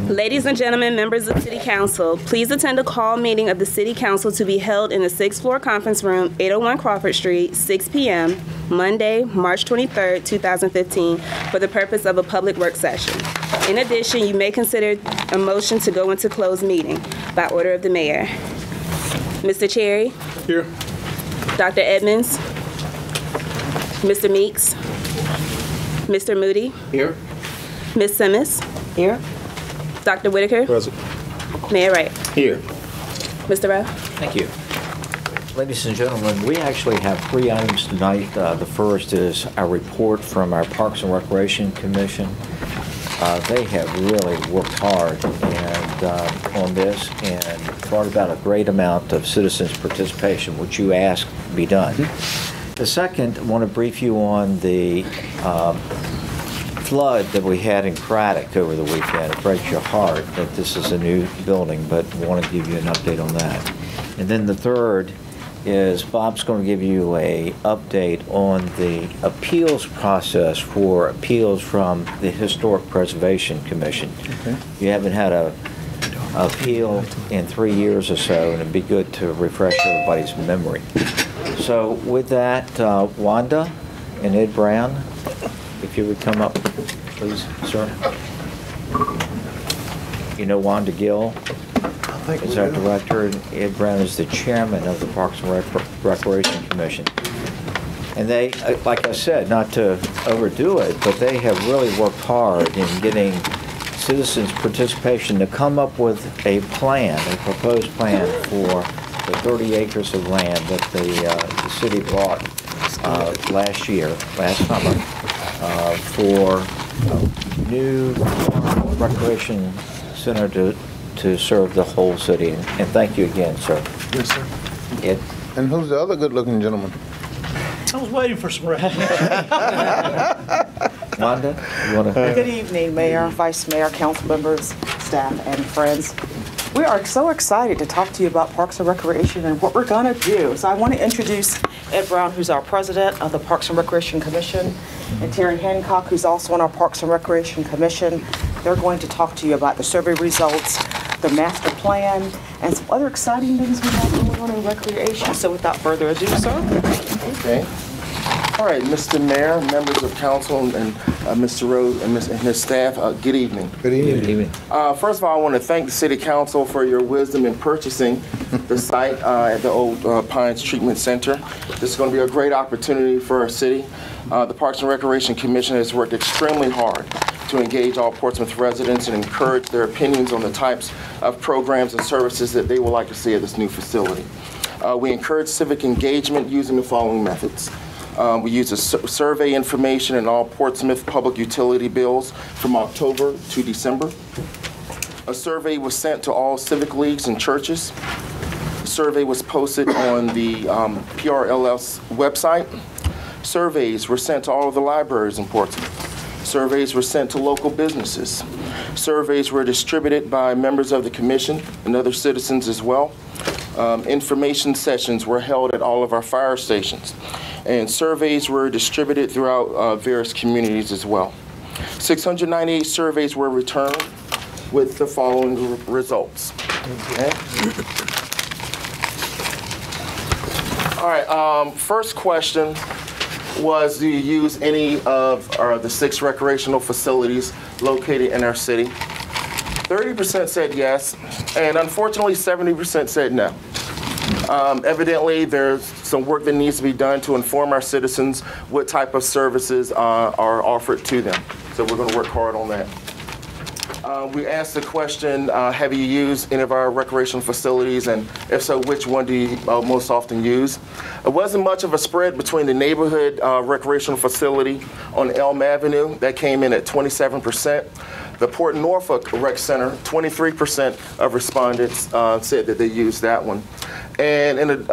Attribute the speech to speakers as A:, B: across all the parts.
A: Ladies and gentlemen, members of City Council, please attend a call meeting of the City Council to be held in the 6th floor conference room, 801 Crawford Street, 6 p.m., Monday, March 23rd, 2015, for the purpose of a public work session. In addition, you may consider a motion to go into closed meeting by order of the mayor. Mr. Cherry?
B: Here.
A: Dr. Edmonds? Mr. Meeks? Mr. Moody?
B: Here.
A: Ms. Simmons?
C: Here.
A: Dr. Whitaker?
B: Present.
A: Mayor Wright?
B: Here.
A: Mr. Rowe?
D: Thank you. Ladies and gentlemen, we actually have 3 items tonight. The first is our report from our Parks and Recreation Commission. They have really worked hard on this and brought about a great amount of citizens' participation, which you asked be done. The second, I want to brief you on the flood that we had in Craddock over the weekend. It breaks your heart that this is a new building, but I want to give you an update on that. And then the third is Bob's going to give you an update on the appeals process for appeals from the Historic Preservation Commission. Okay. You haven't had an appeal in 3 years or so, and it'd be good to refresh everybody's memory. So with that, Wanda and Ed Brown, if you would come up, please, sir. You know Wanda Gill is our director, and Ed Brown is the chairman of the Parks and Recreation Commission. And they, like I said, not to overdo it, but they have really worked hard in getting citizens' participation to come up with a plan, a proposed plan for the 30 acres of land that the city bought last summer, for a new recreation center to serve the whole city. And thank you again, sir.
B: Yes, sir.
D: Ed?
B: And who's the other good-looking gentleman?
E: I was waiting for some
D: Wanda, you want to?
C: Good evening, Mayor, Vice Mayor, council members, staff, and friends. We are so excited to talk to you about Parks and Recreation and what we're going to do. So I want to introduce Ed Brown, who's our president of the Parks and Recreation Commission, and Terry Hancock, who's also on our Parks and Recreation Commission. They're going to talk to you about the survey results, the master plan, and some other exciting things we have going on in recreation. So without further ado, sir.
F: Okay. All right, Mr. Mayor, members of council, and Mr. Rose and his staff, good evening.
B: Good evening.
D: Good evening.
F: First of all, I want to thank the City Council for your wisdom in purchasing the site at the old Pines Treatment Center. This is going to be a great opportunity for our city. The Parks and Recreation Commission has worked extremely hard to engage all Portsmouth residents and encourage their opinions on the types of programs and services that they would like to see at this new facility. We encourage civic engagement using the following methods. We use survey information in all Portsmouth public utility bills from October to December. A survey was sent to all civic leagues and churches. The survey was posted on the PRLS website. Surveys were sent to all of the libraries in Portsmouth. Surveys were sent to local businesses. Surveys were distributed by members of the commission and other citizens as well. Information sessions were held at all of our fire stations, and surveys were distributed throughout various communities as well. 698 surveys were returned with the following results. Okay. All right, first question was, do you use any of the 6 recreational facilities located in our city? 30% said yes, and unfortunately 70% said no. Evidently, there's some work that needs to be done to inform our citizens what type of services are offered to them. So we're going to work hard on that. We asked the question, have you used any of our recreational facilities, and if so, which one do you most often use? It wasn't much of a spread between the neighborhood recreational facility on Elm Avenue. That came in at 27%. The Port Norfolk Rec Center, 23% of respondents said that they used that one. And in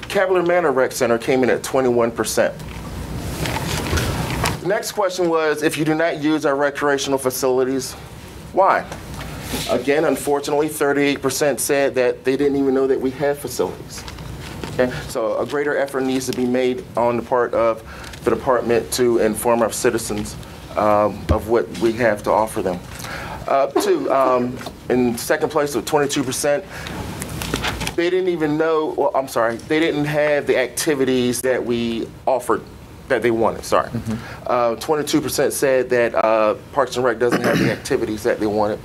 F: Cavalier Manor Rec Center came in at 21%. The next question was, if you do not use our recreational facilities, why? Again, unfortunately, 38% said that they didn't even know that we had facilities. Okay? So a greater effort needs to be made on the part of the department to inform our citizens of what we have to offer them. Two, in second place with 22%. They didn't even know, well, I'm sorry, they didn't have the activities that we offered that they wanted, sorry. 22% said that Parks and Rec doesn't have the activities that they wanted.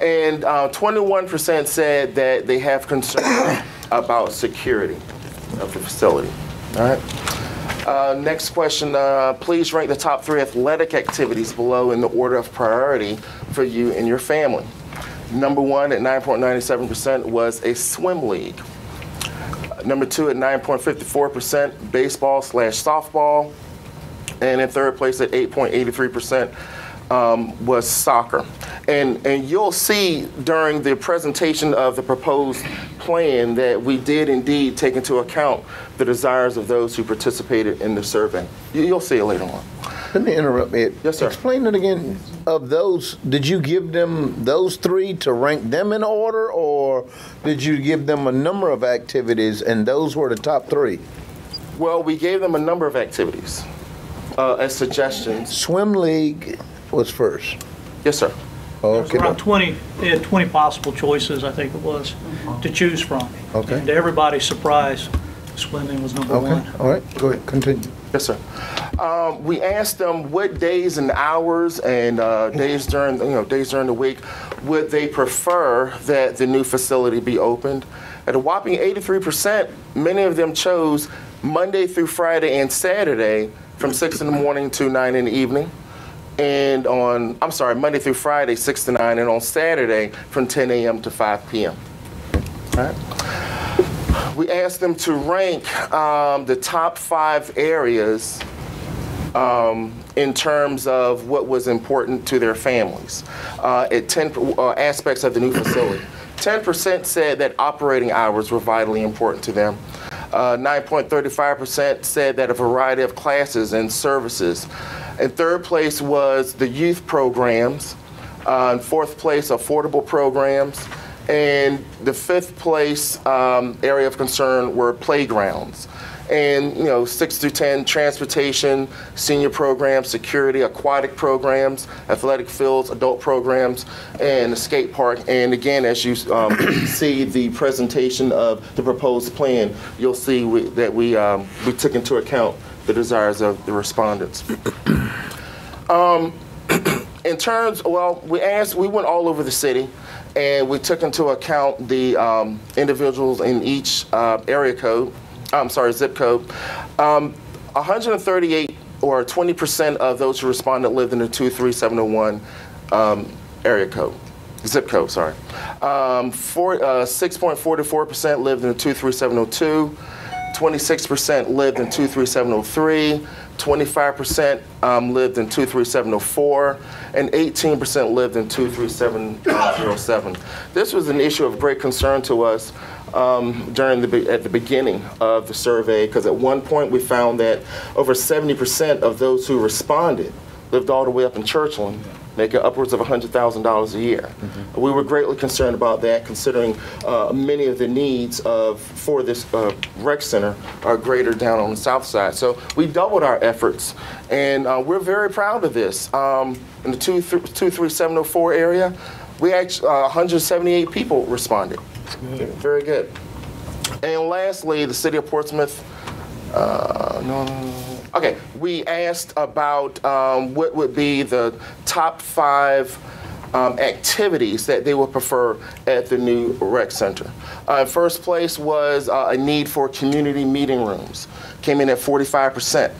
F: And 21% said that they have concern about security of the facility. All right. Next question, please rank the top 3 athletic activities below in the order of priority for you and your family. Number 1 at 9.97% was a swim league. Number 2 at 9.54%, baseball/softball. And in third place at 8.83% was soccer. And you'll see during the presentation of the proposed plan that we did indeed take into account the desires of those who participated in the survey. You'll see it later on.
B: Let me interrupt, Ed.
F: Yes, sir.
B: Explain it again. Of those, did you give them those 3 to rank them in order, or did you give them a number of activities and those were the top 3?
F: Well, we gave them a number of activities as suggestions.
B: Swim league was first.
F: Yes, sir.
B: Okay.
E: Around 20, they had 20 possible choices, I think it was, to choose from.
B: Okay.
E: And to everybody's surprise, swimming was number
B: Okay.
E: one.
B: All right. Go ahead. Continue.
F: Yes, sir. We asked them what days and hours and days during the week would they prefer that the new facility be opened. At a whopping 83%, many of them chose Monday through Friday and Saturday from 6 in the morning to 9 in the evening. And Monday through Friday, 6 to 9, and on Saturday from 10 a.m. to 5 p.m. All right. We asked them to rank the top 5 areas in terms of what was important to their families at 10 aspects of the new facility. 10% said that operating hours were vitally important to them. 9.35% said that a variety of classes and services. In third place was the youth programs. In fourth place, affordable programs. And the fifth place area of concern were playgrounds. And 6 through 10, transportation, senior programs, security, aquatic programs, athletic fields, adult programs, and the skate park. And again, as you see the presentation of the proposed plan, you'll see that we took into account the desires of the respondents. In terms, we went all over the city, and we took into account the individuals in each zip code. 138 or 20% of those who responded lived in the 23701 zip code. 6.44% lived in the 23702. 26% lived in 23703. 25% lived in 23704, and 18% lived in 23707. This was an issue of great concern to us at the beginning of the survey, because at one point we found that over 70% of those who responded lived all the way up in Churchland, making upwards of $100,000 a year. Mm-hmm. We were greatly concerned about that, considering many of the needs for this rec center are greater down on the south side. So we doubled our efforts, and we're very proud of this. In the 23704 area, we actually 178 people responded. Very good. And lastly, the city of Portsmouth. Okay, we asked about what would be the top 5 activities that they would prefer at the new rec center. First place was a need for community meeting rooms, came in at 45%.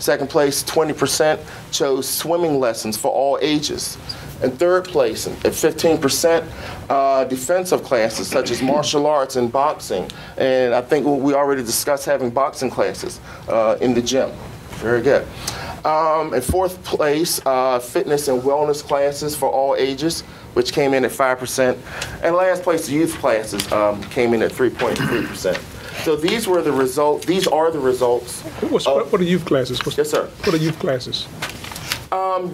F: Second place, 20% chose swimming lessons for all ages. In third place, at 15%, defensive classes such as martial arts and boxing. And I think we already discussed having boxing classes in the gym. Very good. In fourth place, fitness and wellness classes for all ages, which came in at 5%. And last place, youth classes came in at 3.3%. So these were the results. These are the results.
G: What are youth classes?
F: Yes, sir.
G: What are youth classes?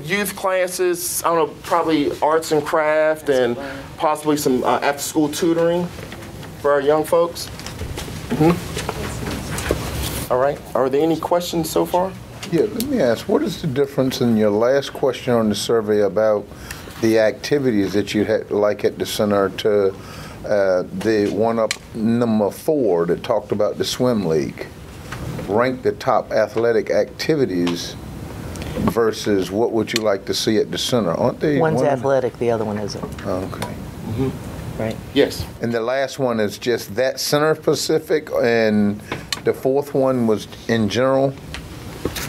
F: Youth classes, I don't know, probably arts and craft and possibly some after-school tutoring for our young folks. Mm-hmm. All right. Are there any questions so far?
B: Yeah, let me ask, what is the difference in your last question on the survey about the activities that you had, like at the center, to the one up number 4 that talked about the swim league. Rank the top athletic activities versus what would you like to see at the center? Aren't they?
H: One's athletic, the other one isn't.
B: Okay.
H: Right.
F: Yes.
B: And the last one is just that center specific, and the 4th one was in general?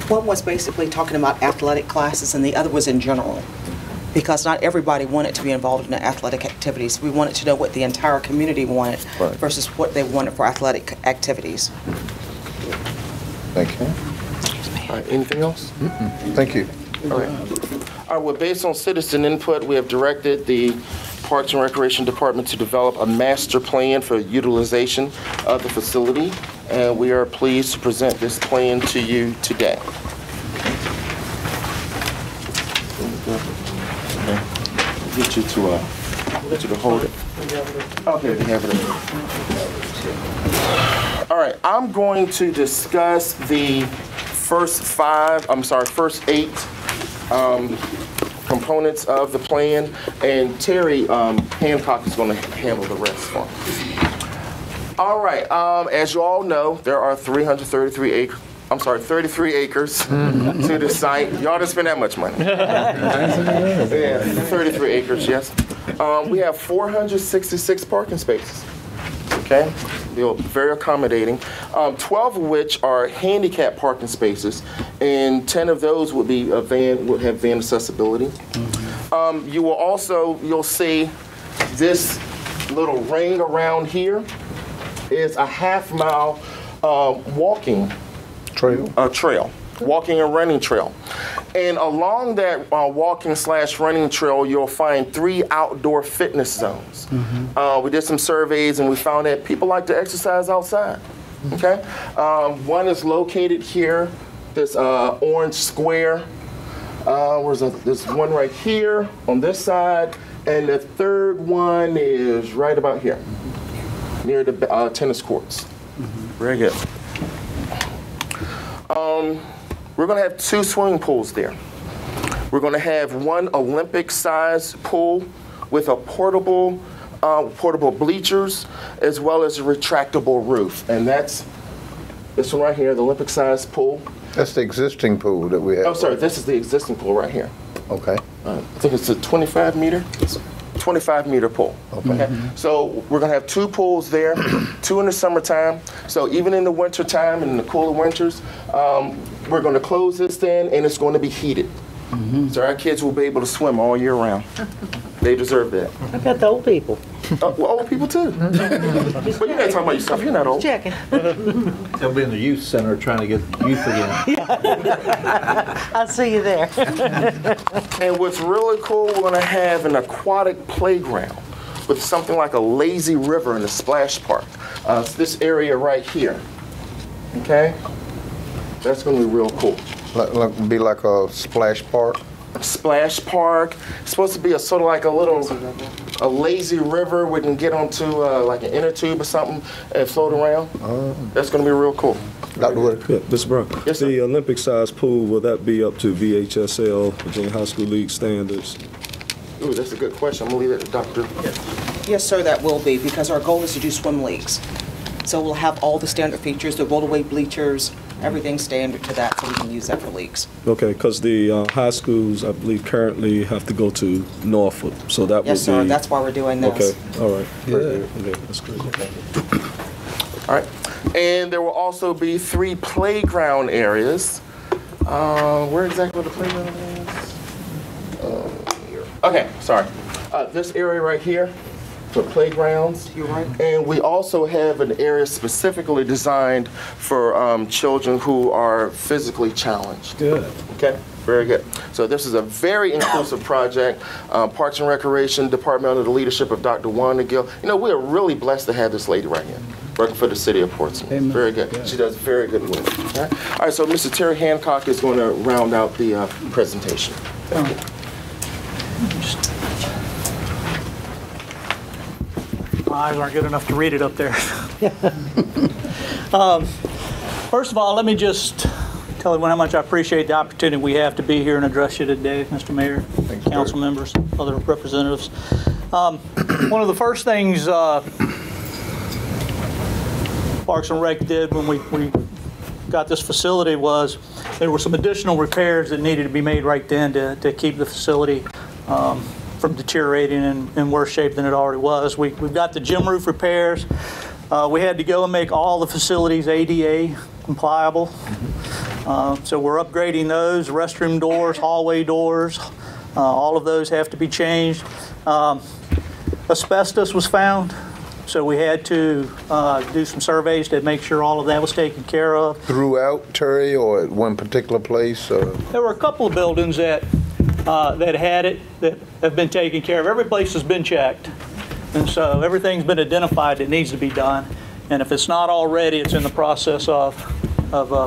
C: One was basically talking about athletic classes, and the other was in general. Because not everybody wanted to be involved in the athletic activities. We wanted to know what the entire community wanted versus what they wanted for athletic activities.
B: Thank you.
F: All right, anything else?
B: Thank you.
F: All right. All right, well, based on citizen input, we have directed the Parks and Recreation Department to develop a master plan for utilization of the facility, and we are pleased to present this plan to you today. Get you to hold it. Okay, we have it. All right, I'm going to discuss the first 8 components of the plan, and Terry Hancock is going to handle the rest for me. All right, as you all know, there are 33 acres to the site. Y'all didn't spend that much money. Yeah, 33 acres, yes. We have 466 parking spaces. Okay, they're very accommodating. 12 of which are handicap parking spaces, and 10 of those would have van accessibility. You'll see this little ring around here is a half-mile walking trail, walking and running trail. And along that walking/running trail, you'll find 3 outdoor fitness zones. We did some surveys and we found that people like to exercise outside. Okay, one is located here, this orange square. There's one right here on this side, and the third one is right about here, near the tennis courts. Very good. We're going to have 2 swimming pools there. We're going to have one Olympic-sized pool with a portable bleachers, as well as a retractable roof. And that's this one right here, the Olympic-sized pool.
B: That's the existing pool that we have.
F: Oh, sorry, this is the existing pool right here.
B: Okay.
F: I think it's a 25-meter pool. Okay. So we're going to have 2 pools there, 2 in the summertime. So even in the wintertime and in the cooler winters, we're going to close this in, and it's going to be heated. So our kids will be able to swim all year round. They deserve that.
H: How about the old people?
F: Well, old people too. But you're not talking about yourself. You're not old.
H: Checking.
I: They'll be in the youth center trying to get youth again.
H: I'll see you there.
F: And what's really cool, we're going to have an aquatic playground with something like a lazy river and a splash park. It's this area right here. Okay? That's going to be real cool.
B: Be like a splash park?
F: Splash park. It's supposed to be a sort of like a lazy river we can get onto like an inner tube or something and float around. That's going to be real cool.
B: Dr. Wood.
J: Yeah, Mr. Brown.
F: Yes, sir.
J: The Olympic-sized pool, will that be up to VHSL, Virginia High School League standards?
F: Ooh, that's a good question. I'm going to leave it to Dr.
C: Yes, sir, that will be, because our goal is to do swim leagues. So we'll have all the standard features, the roll-away bleachers, everything standard to that, so we can use that for leagues.
J: Okay, because the high schools, I believe, currently have to go to Norfolk, so that
C: Yes,
J: would
C: sir,
J: be...
C: that's why we're doing this.
J: Okay, all right. Yeah, that's great.
F: All right. And there will also be 3 playground areas. Where exactly the playground is? Okay, sorry. This area right here for playgrounds.
C: You're right.
F: And we also have an area specifically designed for children who are physically challenged.
J: Good.
F: Okay, very good. So this is a very inclusive project. Parks and Recreation Department under the leadership of Dr. Wanda Gill. You know, we are really blessed to have this lady right here, working for the city of Portsmouth. Amen. Very good. Yeah. She does very good work. All right, so Mr. Terry Hancock is going to round out the presentation. Thank you.
E: My eyes aren't good enough to read it up there. First of all, let me just tell everyone how much I appreciate the opportunity we have to be here and address you today, Mr. Mayor, council members, other representatives. One of the first things Parks and Rec did when we got this facility was there were some additional repairs that needed to be made right then to keep the facility from deteriorating in worse shape than it already was. We've got the gym roof repairs. We had to go and make all the facilities ADA compliable. So we're upgrading those, restroom doors, hallway doors, all of those have to be changed. Asbestos was found, so we had to do some surveys to make sure all of that was taken care of.
B: Throughout, Terry, or at one particular place?
E: There were a couple of buildings that had it, that have been taken care of. Every place has been checked, and so everything's been identified that needs to be done. And if it's not already, it's in the process of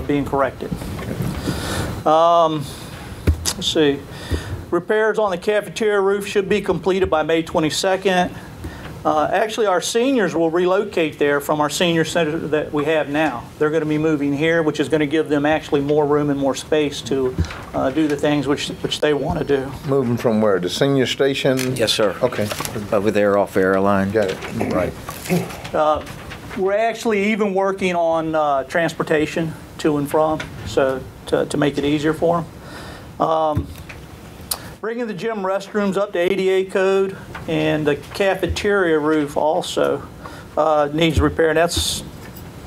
E: being corrected. Let's see. Repairs on the cafeteria roof should be completed by May 22nd. Actually, our seniors will relocate there from our senior center that we have now. They're going to be moving here, which is going to give them actually more room and more space to do the things which they want to do.
B: Moving from where? The senior station?
D: Yes, sir.
B: Okay.
D: Over there off Airline.
B: Got it. Right.
E: We're actually even working on transportation to and from, so to make it easier for them. Bringing the gym restrooms up to ADA code, and the cafeteria roof also needs repair, and that's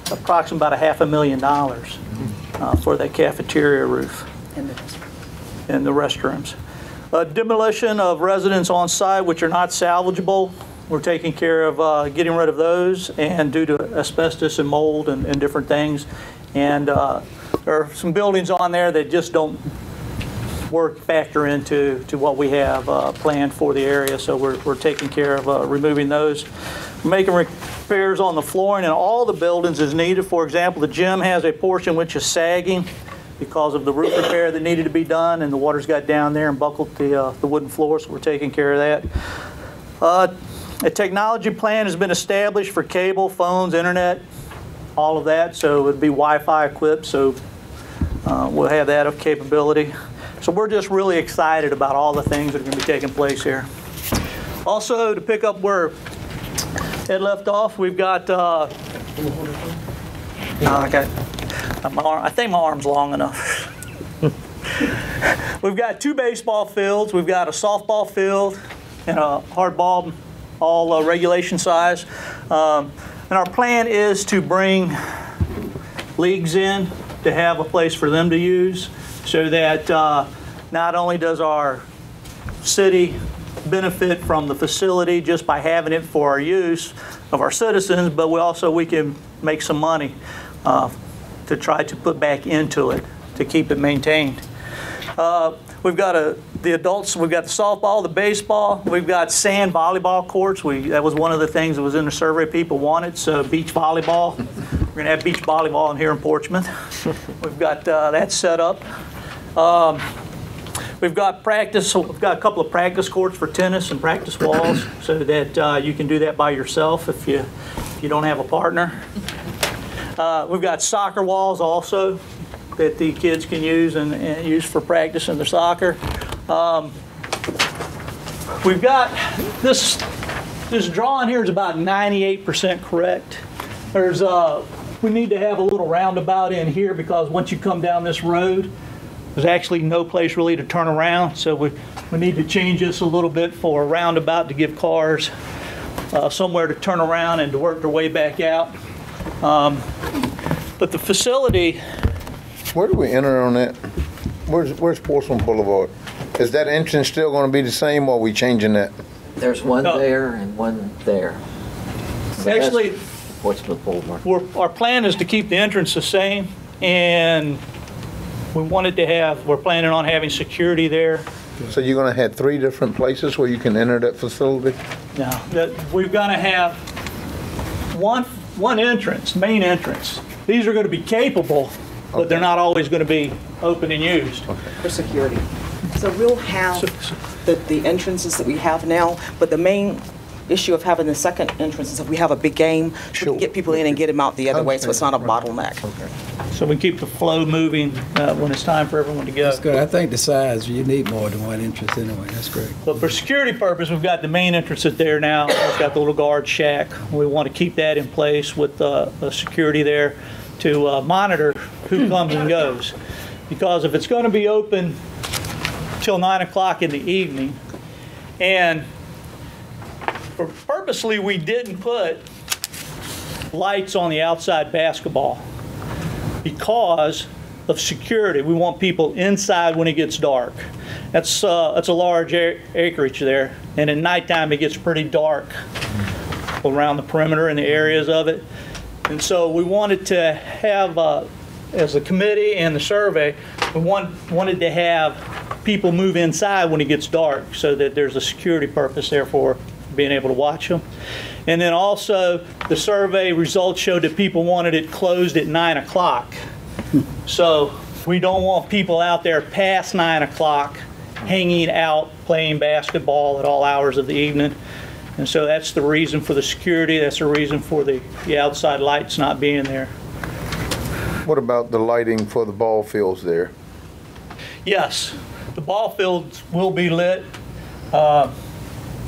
E: approximately about $500,000 for that cafeteria roof and the restrooms. Demolition of residents on site which are not salvageable. We're taking care of getting rid of those, and due to asbestos and mold and different things. And there are some buildings on there that just don't factor into what we have planned for the area, so we're taking care of removing those. We're making repairs on the flooring in all the buildings as needed. For example, the gym has a portion which is sagging because of the roof repair that needed to be done, and the water's got down there and buckled the wooden floor, so we're taking care of that. A technology plan has been established for cable, phones, internet, all of that, so it would be Wi-Fi equipped, so we'll have that of capability. So we're just really excited about all the things that are going to be taking place here. Also, to pick up where Ed left off, we've got, I think my arm's long enough. We've got 2 baseball fields. We've got a softball field and a hardball, all regulation size. And our plan is to bring leagues in to have a place for them to use, so that not only does our city benefit from the facility just by having it for our use of our citizens, but we can make some money to try to put back into it to keep it maintained. We've got the adults, we've got the softball, the baseball, we've got sand volleyball courts. That was one of the things that was in the survey people wanted, so beach volleyball. We're going to have beach volleyball in here in Portsmouth. We've got that set up. We've got a couple of practice courts for tennis and practice walls, so that you can do that by yourself if you don't have a partner. We've got soccer walls also that the kids can use and use for practicing their soccer. We've got this drawing here is about 98% correct. We need to have a little roundabout in here because once you come down this road, there's actually no place really to turn around. So we need to change this a little bit for a roundabout to give cars somewhere to turn around and to work their way back out. But the facility...
B: Where do we enter on that? Where's Portsmouth Boulevard? Is that entrance still going to be the same, or are we changing that?
D: There's one there and one there. So
E: actually,
D: Portsmouth Boulevard.
E: Our plan is to keep the entrance the same, and we're planning on having security there.
B: So you're going to have 3 different places where you can enter that facility?
E: No, we're going to have one entrance, main entrance. These are going to be capable, but they're not always going to be open and used.
C: For security. So we'll have the entrances that we have now, but the main issue of having the second entrance is if we have a big game, we can get people in and get them out the other way, so it's not a bottleneck.
E: So we keep the flow moving when it's time for everyone to go.
K: That's good. I think the size, you need more than one entrance anyway. That's great.
E: But for security purpose, we've got the main entrance that's there now. We've got the little guard shack. We want to keep that in place with the security there to monitor who comes and goes. Because if it's going to be open till 9 o'clock in the evening, and purposely we didn't put lights on the outside basketball because of security. We want people inside when it gets dark. That's a large acreage there, and at nighttime it gets pretty dark around the perimeter and the areas of it. And so we wanted to have, as a committee and the survey, we wanted to have people move inside when it gets dark so that there's a security purpose there for being able to watch them. And then also the survey results showed that people wanted it closed at 9 o'clock. So we don't want people out there past 9 o'clock hanging out playing basketball at all hours of the evening. And so that's the reason for the security. That's the reason for the outside lights not being there.
B: What about the lighting for the ball fields there?
E: Yes, the ball fields will be lit. The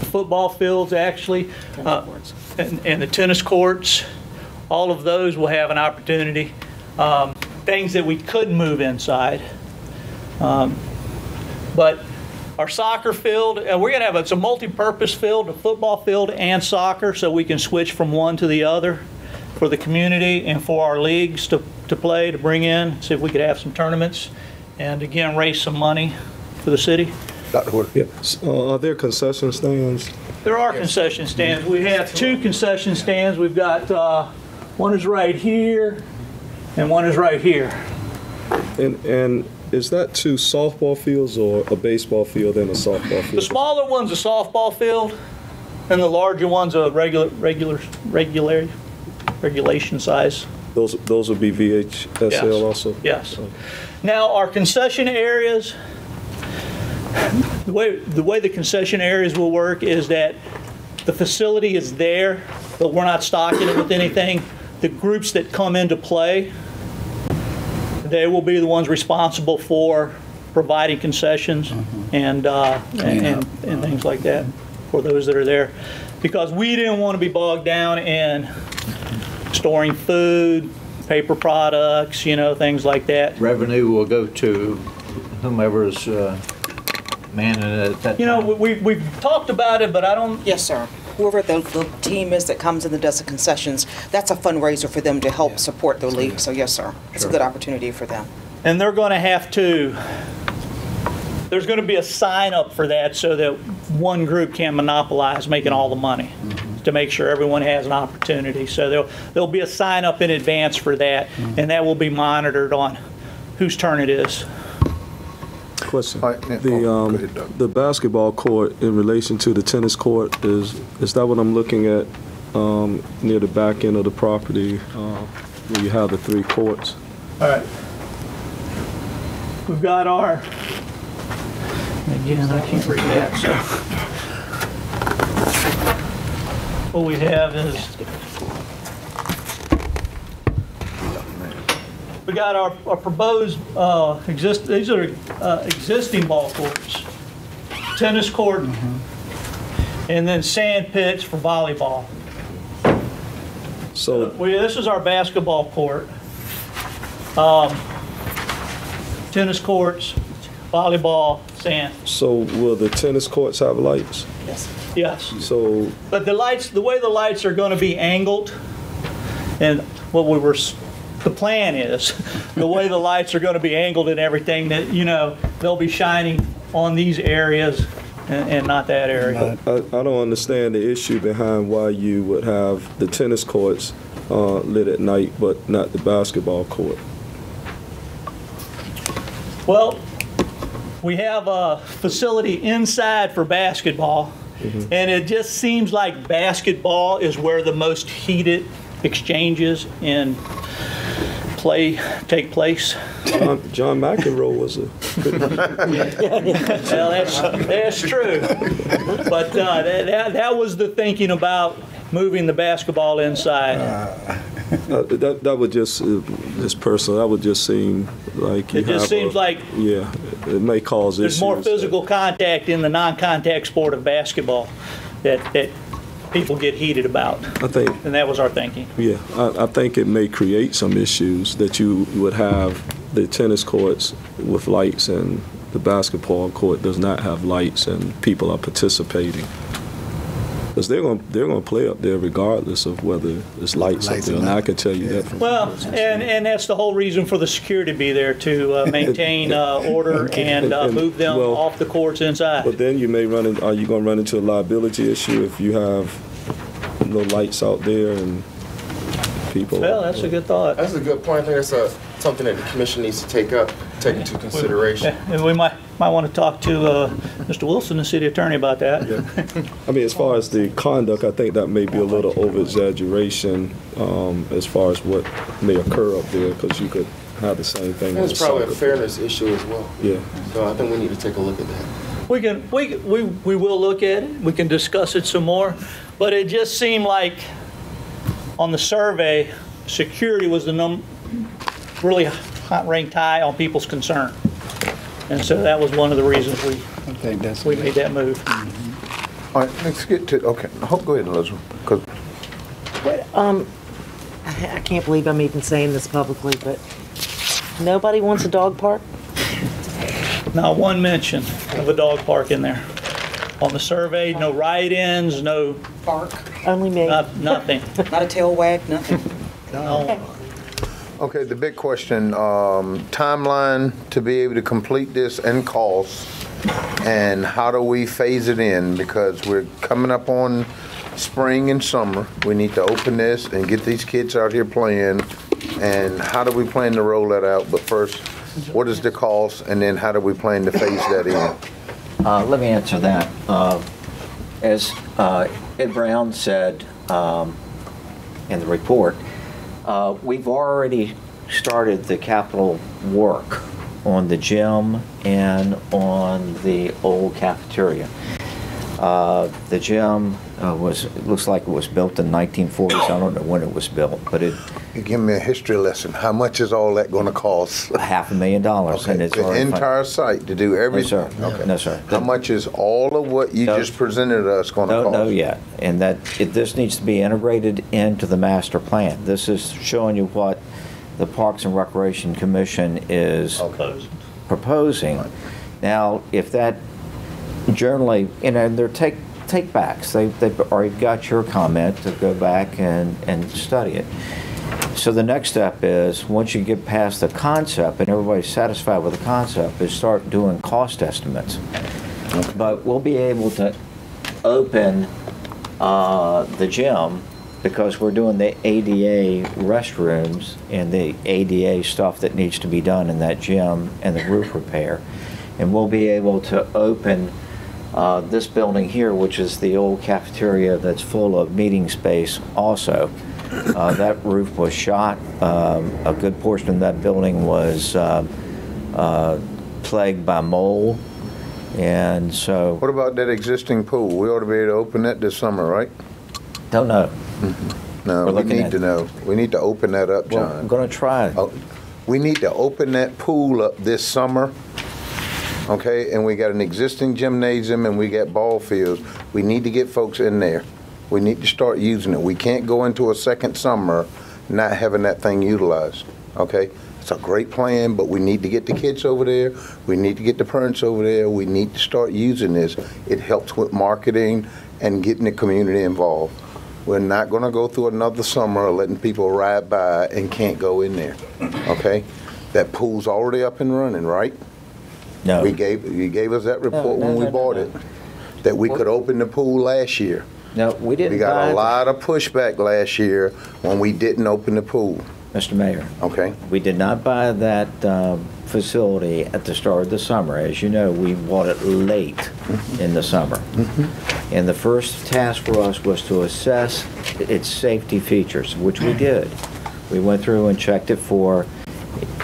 E: football fields actually, and the tennis courts, all of those will have an opportunity. Things that we couldn't move inside. But our soccer field, we're going to have it's a multi-purpose field, a football field and soccer, so we can switch from one to the other for the community and for our leagues to play, to bring in, see if we could have some tournaments, and again, raise some money for the city.
J: Yeah. Are there concession stands?
E: There are concession stands. We have 2 concession stands. We've got, one is right here, and one is right here.
J: And is that 2 softball fields or a baseball field and a softball field?
E: The smaller one's a softball field, and the larger one's a regulation size.
J: Those would be VHSL
E: yes.
J: also?
E: Yes. Now, our concession areas, the way the concession areas will work is that the facility is there, but we're not stocking it with anything. The groups that come into play, they will be the ones responsible for providing concessions and things like that for those that are there. Because we didn't want to be bogged down in storing food, paper products, things like that.
I: Revenue will go to whomever's manning it at that time.
E: We've talked about it, but I don't...
C: Yes, sir. Whoever the team is that comes in that does the concessions, that's a fundraiser for them to help support the league. So yes, sir. It's a good opportunity for them.
E: And they're going to have to... There's going to be a sign up for that so that one group can't monopolize making all the money, to make sure everyone has an opportunity. So there'll be a sign up in advance for that, and that will be monitored on whose turn it is.
J: Question. The basketball court in relation to the tennis court, is that what I'm looking at near the back end of the property where you have the 3 courts?
E: All right. We've got our... Again, I can't read that, so. What we have is, we got our proposed, these are existing ball courts, tennis court, and then sand pits for volleyball.
J: So
E: this is our basketball court, tennis courts, volleyball, sand.
J: So will the tennis courts have lights?
E: Yes.
J: So,
E: but the way the lights are going to be angled, and the plan is, the way the lights are going to be angled and everything, that they'll be shining on these areas and not that area.
J: I don't understand the issue behind why you would have the tennis courts lit at night, but not the basketball court.
E: Well, we have a facility inside for basketball, and it just seems like basketball is where the most heated exchanges in play take place.
J: John McEnroe was a
E: Well, that's true. But that was the thinking about moving the basketball inside.
J: that would just personal. That would just seem like
E: It just seems like
J: yeah, it may cause
E: there's
J: issues.
E: more physical contact in the non-contact sport of basketball that people get heated about.
J: I think,
E: and that was our thinking.
J: Yeah, I think it may create some issues that you would have the tennis courts with lights and the basketball court does not have lights and people are participating. Because they're gonna play up there regardless of whether there's lights up there, and I can tell you that.
E: Well, and that's the whole reason for the security to be there, to maintain order and move them off the courts inside.
J: But then you may run in, are you going to run into a liability issue if you have no lights out there and people?
E: Well, that's a good thought.
F: That's a good point. I think that's something that the commission needs to take into consideration.
E: And we might want to talk to Mr. Wilson, the city attorney, about that.
J: Yeah. I mean, as far as the conduct, I think that may be a little over-exaggeration as far as what may occur up there, because you could have the same thing.
F: And it's probably a fairness issue as well.
J: Yeah.
F: So I think we need to take a look at that.
E: We will look at it. We can discuss it some more. But it just seemed like on the survey, security was the really ranked high on people's concern. And so that was one of the reasons we made that move.
B: All right, let's get to, okay, go ahead, Elizabeth. 'Cause
H: I can't believe I'm even saying this publicly, but nobody wants a dog park?
E: Not one mention of a dog park in there. On the survey, no ride-ins, no
C: Park,
H: Only me.
E: nothing.
C: not a tail wag, nothing.
E: No.
B: Okay, the big question, timeline to be able to complete this and cost, and how do we phase it in? Because we're coming up on spring and summer. We need to open this and get these kids out here playing, and how do we plan to roll that out? But first, what is the cost, and then how do we plan to phase that in?
D: Let me answer that. As Ed Brown said in the report, we've already started the capital work on the gym and on the old cafeteria. The gym looks like it was built in 1940s. I don't know when it was built, but it.
B: Give me a history lesson. How much is all that going to cost?
D: $500,000.
B: Okay,
D: And it's
B: the entire site to do everything?
D: No, sir.
B: Okay.
D: No, sir.
B: How much is all of what you just presented us going to cost?
D: No, yet. And this needs to be integrated into the master plan. This is showing you what the Parks and Recreation Commission is proposing. Right. Now, if that generally, and they're take backs. They've already got your comment to go back and study it. So the next step is, once you get past the concept and everybody's satisfied with the concept, is start doing cost estimates. Okay. But we'll be able to open the gym, because we're doing the ADA restrooms and the ADA stuff that needs to be done in that gym and the roof repair. And we'll be able to open this building here, which is the old cafeteria that's full of meeting space also. That roof was shot. A good portion of that building was plagued by mold. And so...
B: What about that existing pool? We ought to be able to open that this summer, right?
D: Don't know.
B: Mm-hmm. No, we need to know. We need to open that up, John.
D: Well, I'm going to try.
B: We need to open that pool up this summer. Okay, and we got an existing gymnasium and we got ball fields. We need to get folks in there. We need to start using it. We can't go into a second summer not having that thing utilized. Okay, it's a great plan, but we need to get the kids over there. We need to get the parents over there. We need to start using this. It helps with marketing and getting the community involved. We're not going to go through another summer letting people ride by and can't go in there. Okay, that pool's already up and running, right?
D: No.
B: You gave us that report when we bought it, that we could open the pool last year.
D: No, we didn't.
B: We got a lot of pushback last year when we didn't open the pool.
D: Mr. Mayor.
B: Okay.
D: We did not buy that facility at the start of the summer. As you know, we bought it late in the summer. Mm-hmm. And the first task for us was to assess its safety features, which we did. We went through and checked it for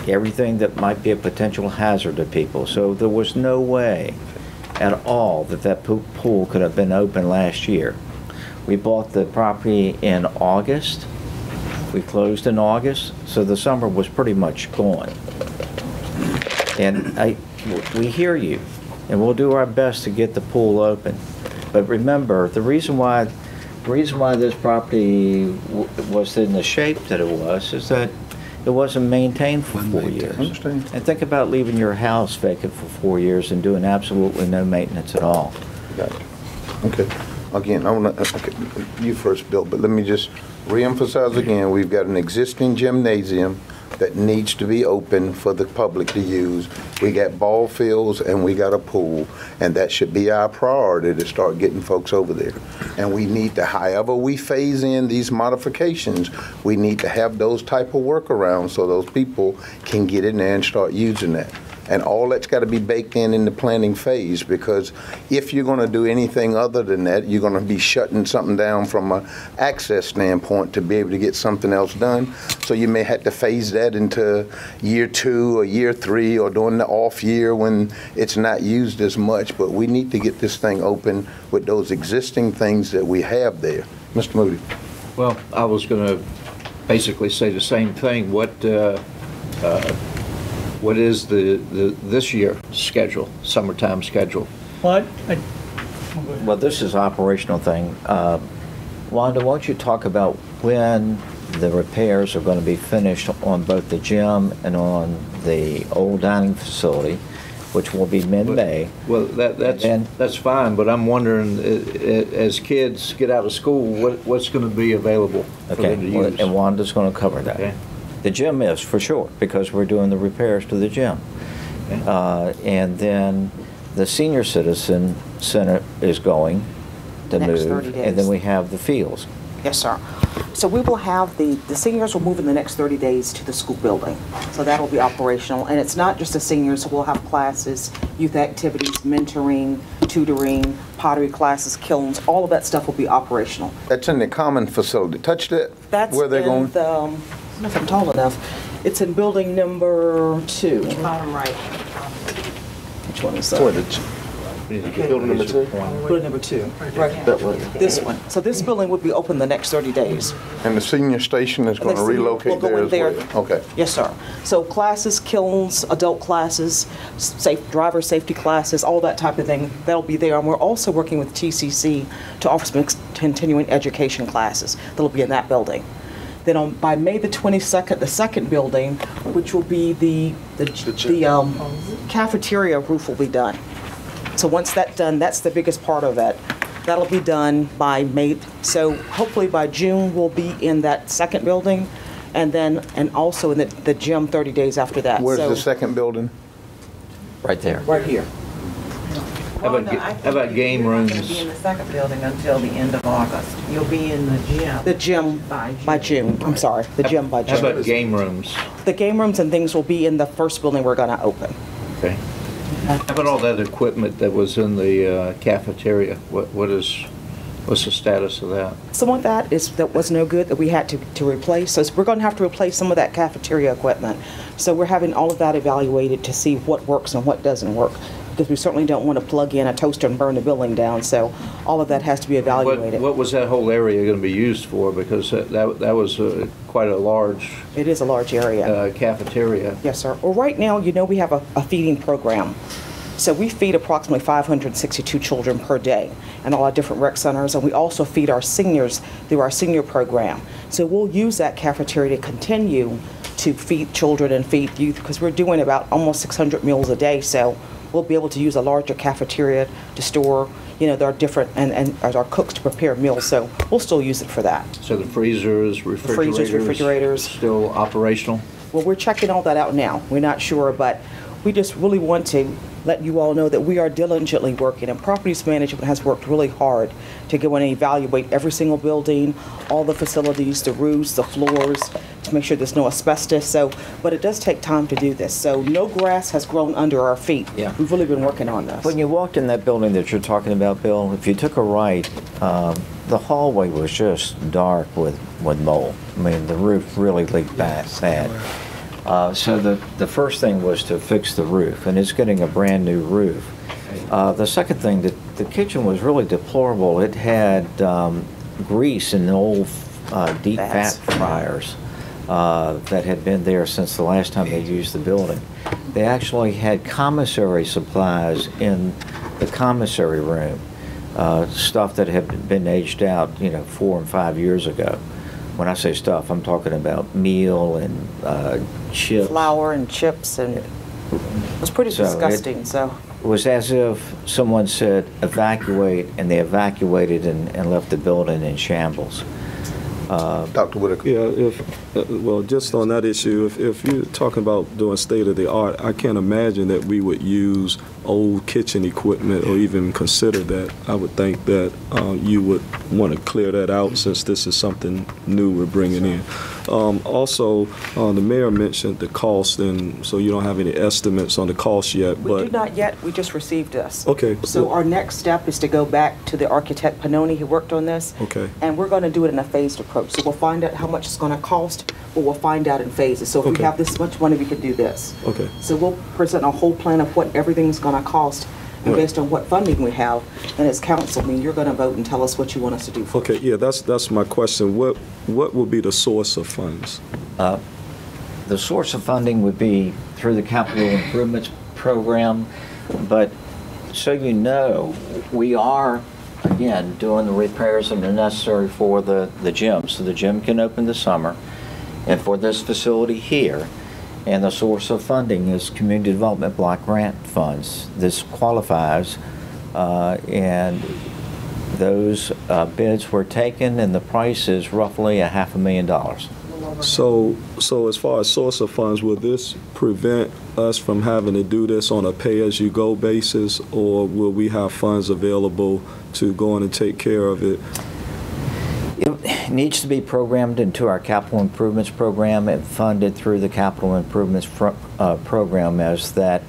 D: everything that might be a potential hazard to people. So there was no way at all that that pool could have been open last year. We bought the property in August. We closed in August, so the summer was pretty much gone. And we hear you, and we'll do our best to get the pool open. But remember, the reason why this property was in the shape that it was is that it wasn't maintained for 4 years.
B: Understand.
D: And think about leaving your house vacant for 4 years and doing absolutely no maintenance at all.
B: Gotcha. Okay. Again, I want to, you first, Bill, but let me just reemphasize again, we've got an existing gymnasium that needs to be open for the public to use. We got ball fields and we got a pool, and that should be our priority to start getting folks over there. And we need to, however we phase in these modifications, we need to have those type of workarounds so those people can get in there and start using that. And all that's got to be baked in the planning phase, because if you're going to do anything other than that, you're going to be shutting something down from an access standpoint to be able to get something else done. So you may have to phase that into year 2 or year 3 or during the off year when it's not used as much. But we need to get this thing open with those existing things that we have there. Mr. Moody.
I: Well, I was going to basically say the same thing. What is this year schedule, summertime schedule?
E: What?
D: Well, this is an operational thing. Wanda, why don't you talk about when the repairs are going to be finished on both the gym and on the old dining facility, which will be mid-May.
I: Well, that's fine, but I'm wondering, as kids get out of school, what's going to be available for them to use?
D: And Wanda's going to cover that.
I: Okay.
D: The gym is, for sure, because we're doing the repairs to the gym. Okay. And then the senior citizen center is going to
C: Next
D: move.
C: 30 days.
D: And then we have the fields.
C: Yes, sir. So we will have the seniors will move in the next 30 days to the school building. So that'll be operational. And it's not just the seniors, so we'll have classes, youth activities, mentoring, tutoring, pottery classes, kilns, all of that stuff will be operational.
B: That's in the common facility. Touch that.
C: That's
B: where they're going.
C: I don't know if I'm tall enough. It's in building number 2.
H: Bottom right.
C: Which one is that?
F: Building number 2?
C: Building number 2. Right. This one. So this building would be open the next 30 days.
B: And the senior station is going to relocate there as well? Okay.
C: Yes, sir. So classes, kilns, adult classes, driver safety classes, all that type of thing, that'll be there. And we're also working with TCC to offer some continuing education classes that'll be in that building. Then by May the 22nd, the second building, which will be the cafeteria roof will be done. So once that's done, that's the biggest part of it. That'll be done by May. So hopefully by June, we'll be in that second building, and also in the gym 30 days after that.
B: Where's the second building?
D: Right there.
C: Right here.
I: How about game rooms?
H: You're going to be in the second building until the end of August. You'll be in the gym.
C: The gym by June. I'm sorry, the gym by June.
I: How about game rooms?
C: The game rooms and things will be in the first building we're going to open.
I: Okay. How about all that equipment that was in the cafeteria? What's the status of that?
C: Some of that was no good that we had to replace. So we're going to have to replace some of that cafeteria equipment. So we're having all of that evaluated to see what works and what doesn't work. Because we certainly don't want to plug in a toaster and burn the building down. So all of that has to be evaluated.
I: What was that whole area going to be used for? Because that was quite a large...
C: It is a large area.
I: Cafeteria.
C: Yes, sir. Well, right now, we have a feeding program. So we feed approximately 562 children per day in all our different rec centers, and we also feed our seniors through our senior program. So we'll use that cafeteria to continue to feed children and feed youth, because we're doing about almost 600 meals a day, so we'll be able to use a larger cafeteria to store, there are different, and our cooks to prepare meals, so we'll still use it for that.
I: So the freezers, refrigerators still operational?
C: Well, we're checking all that out now. We're not sure, but we just really want to let you all know that we are diligently working, and properties management has worked really hard to go in and evaluate every single building, all the facilities, the roofs, the floors, to make sure there's no asbestos. So, but it does take time to do this. So no grass has grown under our feet.
D: Yeah.
C: We've really been working on this.
D: When you walked in that building that you're talking about, Bill, if you took a right, the hallway was just dark with mold. I mean, the roof really leaked bad. So the first thing was to fix the roof, and it's getting a brand new roof. The second thing, the kitchen was really deplorable. It had grease in the old deep fat fryers that had been there since the last time they used the building. They actually had commissary supplies in the commissary room, stuff that had been aged out, 4 and 5 years ago. When I say stuff, I'm talking about meal and chips.
C: Flour and chips, and it was pretty disgusting.
D: It was as if someone said evacuate, and they evacuated and left the building in shambles.
B: Dr. Whitaker.
J: Yeah, well, just on that issue, if you're talking about doing state-of-the-art, I can't imagine that we would use old kitchen equipment or even consider that. I would think that you would want to clear that out since this is something new we're bringing in. Also, the mayor mentioned the cost, and so you don't have any estimates on the cost yet.
C: We do not yet. We just received this.
J: Okay.
C: So our next step is to go back to the architect Pannoni who worked on this.
J: Okay.
C: And we're going to do it in a phased approach. So we'll find out how much it's going to cost, but we'll find out in phases. So if we have this much money, we can do this.
J: Okay.
C: So we'll present a whole plan of what everything's going to cost, and based on what funding we have. And as council, you're going to vote and tell us what you want us to do.
J: Okay. Yeah, that's my question. What will be the source of funds?
D: The source of funding would be through the capital improvements program, but so you know, we are again doing the repairs that are necessary for the gym, so the gym can open this summer, and for this facility here. And the source of funding is community development block grant funds. This qualifies, and those bids were taken, and the price is roughly $500,000.
J: So as far as source of funds, will this prevent us from having to do this on a pay-as-you-go basis, or will we have funds available to go in and take care of it?
D: It needs to be programmed into our capital improvements program and funded through the capital improvements program as that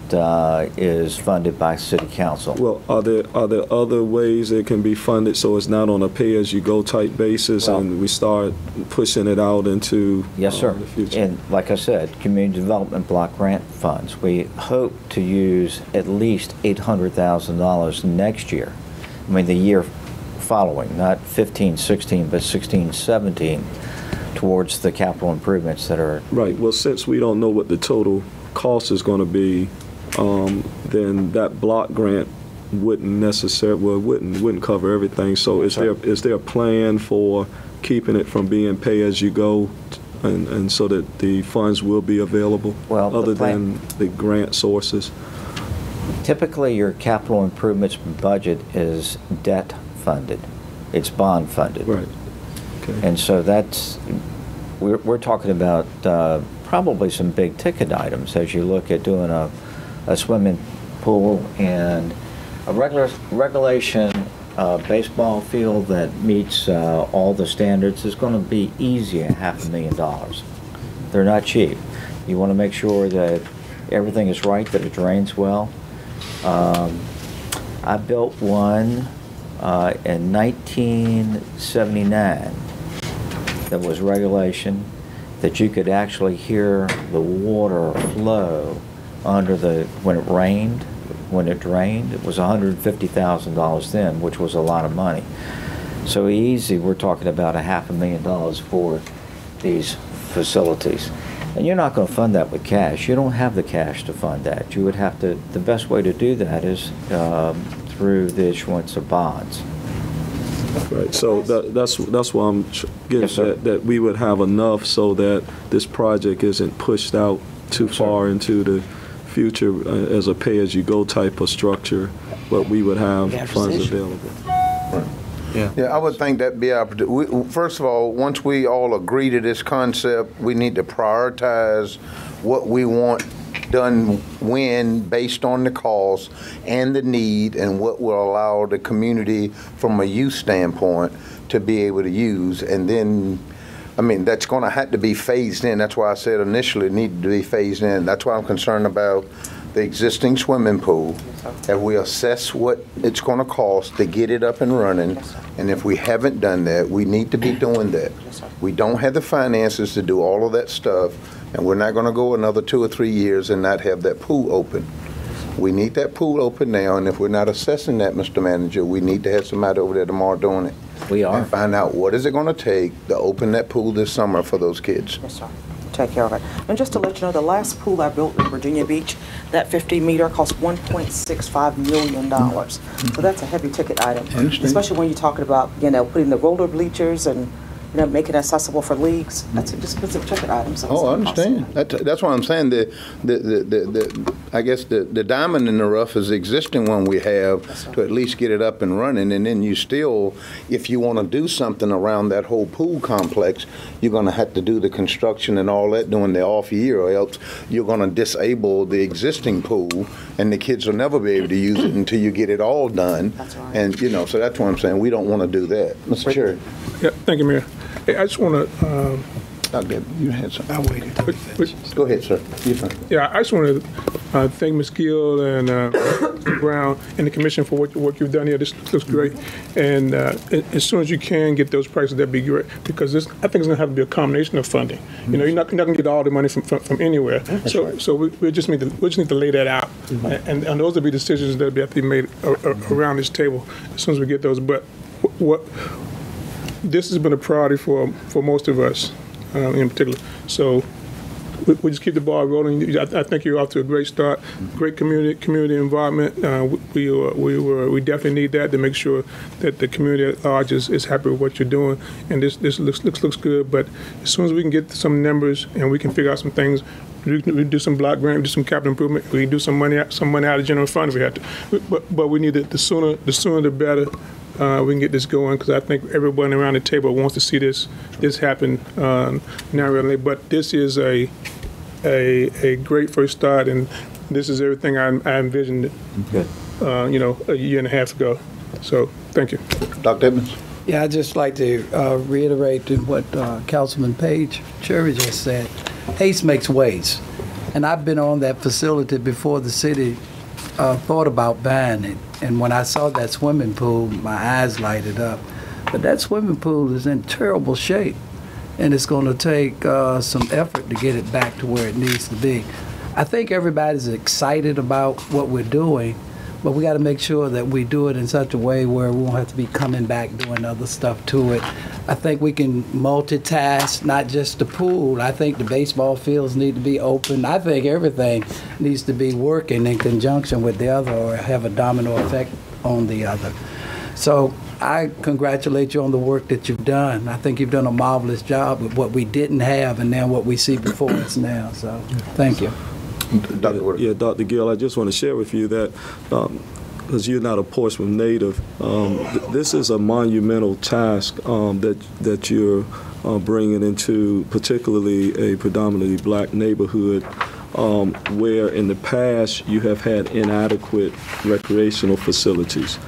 D: is funded by City Council.
J: Well, are there other ways it can be funded so it's not on a pay-as-you-go type basis, and we start pushing it out into
D: yes, sir.
J: The future?
D: And like I said, community development block grant funds. We hope to use at least $800,000 next year. I mean, the year following, not 15-16, but 16-17, towards the capital improvements that are...
J: Right. Well, since we don't know what the total cost is going to be, then that block grant wouldn't necessarily, well, wouldn't cover everything. So is there a plan for keeping it from being pay-as-you-go, and so that the funds will be available, other than the grant sources?
D: Typically, your capital improvements budget is debt funded. It's bond funded.
J: Right. Okay.
D: And so we're talking about probably some big ticket items as you look at doing a swimming pool and a regulation baseball field that meets all the standards is going to be easy at $500,000. They're not cheap. You want to make sure that everything is right, that it drains well. I built one in 1979 that was regulation that you could actually hear the water flow under when it rained, when it drained. It was $150,000 then, which was a lot of money. So easy, we're talking about $500,000 for these facilities. And you're not going to fund that with cash. You don't have the cash to fund that. You would have to, the best way to do that is through the issuance of bonds.
J: Right, so that's why I'm getting that we would have enough so that this project isn't pushed out too far into the future as a pay-as-you-go type of structure, but we would have funds available.
B: Right. Yeah, I would think that'd be our. First of all, once we all agree to this concept, we need to prioritize what we want done when, based on the cost and the need and what will allow the community from a youth standpoint to be able to use. And then, I mean, that's going to have to be phased in. That's why I said initially it needed to be phased in. That's why I'm concerned about the existing swimming pool. Have we assessed what it's going to cost to get it up and running? And if we haven't done that, we need to be doing that. We don't have the finances to do all of that stuff, and we're not going to go another 2 or 3 years and not have that pool open. We need that pool open now, and if we're not assessing that, Mr. Manager, we need to have somebody over there tomorrow doing it.
D: We are.
B: And find out what is it going to take to open that pool this summer for those kids.
C: Yes, sir. Take care of it. And just to let you know, the last pool I built in Virginia Beach, that 50-meter cost $1.65 million. So that's a heavy ticket item, especially when you're talking about, you know, putting the roller bleachers and, you know, making it accessible for leagues. That's an expensive ticket item. So
B: Oh, I understand. That's what I'm saying. I guess the diamond in the rough is the existing one we have to at least get it up and running. And then you still, if you want to do something around that whole pool complex, you're going to have to do the construction and all that during the off year, or else you're going to disable the existing pool, and the kids will never be able to use it until you get it all done.
C: That's right.
B: And, you know, so that's what I'm saying. We don't want to do that. Mr. Chair.
G: Yeah, thank you, Mayor. Hey, I just want to,
B: Dr. You had something.
K: I waited.
B: Go ahead, sir. You're fine.
G: yeah, I just want to thank Ms. Gill and Brown and the commission for what you've done here. This looks great. And as soon as you can get those prices, that'd be great, because I think it's going to have to be a combination of funding. You know, you're not going to get all the money from anywhere. So we just need to lay that out, and those will be decisions that have to be made around this table as soon as we get those. But this has been a priority for most of us, in particular. So we just keep the ball rolling. I think you're off to a great start. Great community involvement. We definitely need that to make sure that the community at large is happy with what you're doing. And this looks good. But as soon as we can get some numbers and we can figure out some things, we do some block grant, we do some capital improvement. We can do some money out of general fund if we have to. But we need it the sooner the better. We can get this going, because I think everyone around the table wants to see this happen now really. But this is a great first start, and this is everything I envisioned. Good. A year and a half ago. So thank you,
B: Dr. Edmonds.
K: Yeah, I'd just like to reiterate what Councilman Page Cherry just said. Haste makes waste, and I've been on that facility before the city thought about buying it. And when I saw that swimming pool, my eyes lighted up. But that swimming pool is in terrible shape, and it's going to take some effort to get it back to where it needs to be. I think everybody's excited about what we're doing, but we got to make sure that we do it in such a way where we won't have to be coming back doing other stuff to it. I think we can multitask, not just the pool. I think the baseball fields need to be open. I think everything needs to be working in conjunction with the other, or have a domino effect on the other. So I congratulate you on the work that you've done. I think you've done a marvelous job with what we didn't have and then what we see before us now. So thank you.
J: Yeah, Dr. Gill, I just want to share with you that because you're not a Portsmouth native, this is a monumental task that you're bringing into particularly a predominantly black neighborhood where in the past you have had inadequate recreational facilities.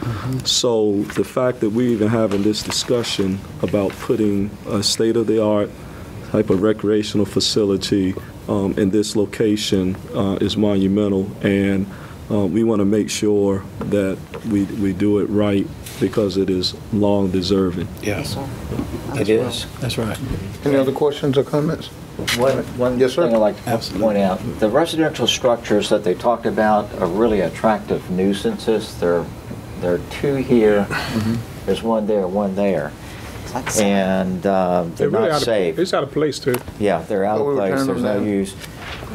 J: So the fact that we're even having this discussion about putting a state-of-the-art type of recreational facility in this location is monumental, and we want to make sure that we do it right, because it is long deserving.
K: Yes,
D: It is.
K: that's right.
B: Any other questions or comments?
D: One
B: Yes, sir.
D: thing I'd like to point out, the residential structures that they talked about are really attractive nuisances. There are two here, there's one there, and they're
G: really
D: not safe.
G: It's out of place too.
D: Yeah, they're out of place, there's no use.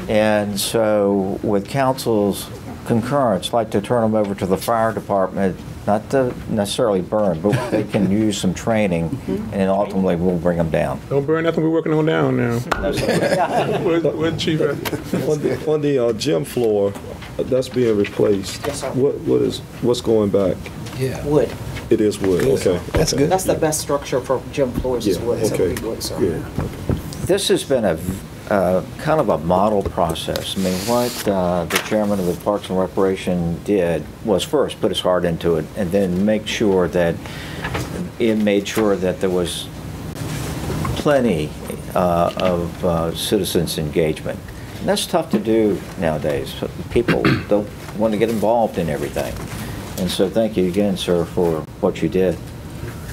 D: And so with council's concurrence, I'd like to turn them over to the fire department, not to necessarily burn, but they can use some training, and ultimately we'll bring them down.
G: Don't burn nothing we're working on down now. Where's Chief at?
J: On the gym floor, that's being replaced.
C: Yes, sir.
J: What's going back?
K: Yeah.
C: Wood.
J: It is wood. Okay.
K: That's good.
C: That's the best structure for gym floors is wood. So
J: Okay.
C: it'll be wood, sir.
J: Good.
D: This has been a kind of a model process. I mean, what the chairman of the Parks and Recreation did was first put his heart into it, and then make sure that it made sure that there was plenty of citizens' engagement. And that's tough to do nowadays. People don't want to get involved in everything. And so thank you again, sir, for what you did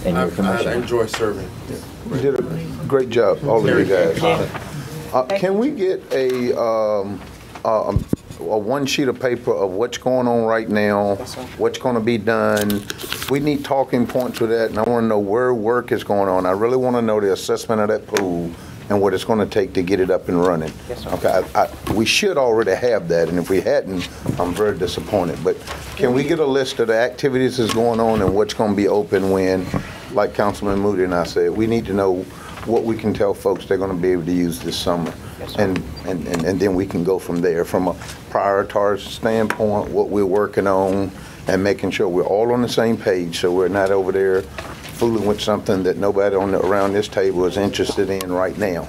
D: in your commission.
F: I enjoy serving.
B: You did a great job, all of you guys. Can we get a one sheet of paper of what's going on right now, what's going to be done? We need talking points for that, and I want to know where work is going on. I really want to know the assessment of that pool and what it's going to take to get it up and running.
C: Yes, sir.
B: Okay, we should already have that, and if we hadn't, I'm very disappointed. But can we get a list of the activities that's going on and what's going to be open when, like Councilman Moody and I said, we need to know what we can tell folks they're going to be able to use this summer.
C: Yes, sir.
B: And then we can go from there from a prioritized standpoint, what we're working on, and making sure we're all on the same page so we're not over there fooling with something that nobody around this table is interested in right now.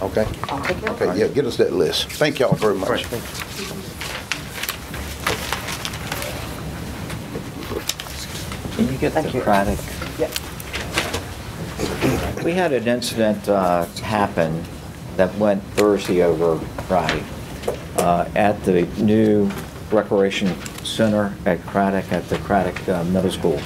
B: Okay?
C: I'll take care of
B: Okay, yeah, get us that list. Thank y'all very much.
D: Can you get the product?
C: Yep.
D: We had an incident happen that went Thursday over Friday at the new recreation center at Craddock, at the Craddock Middle School.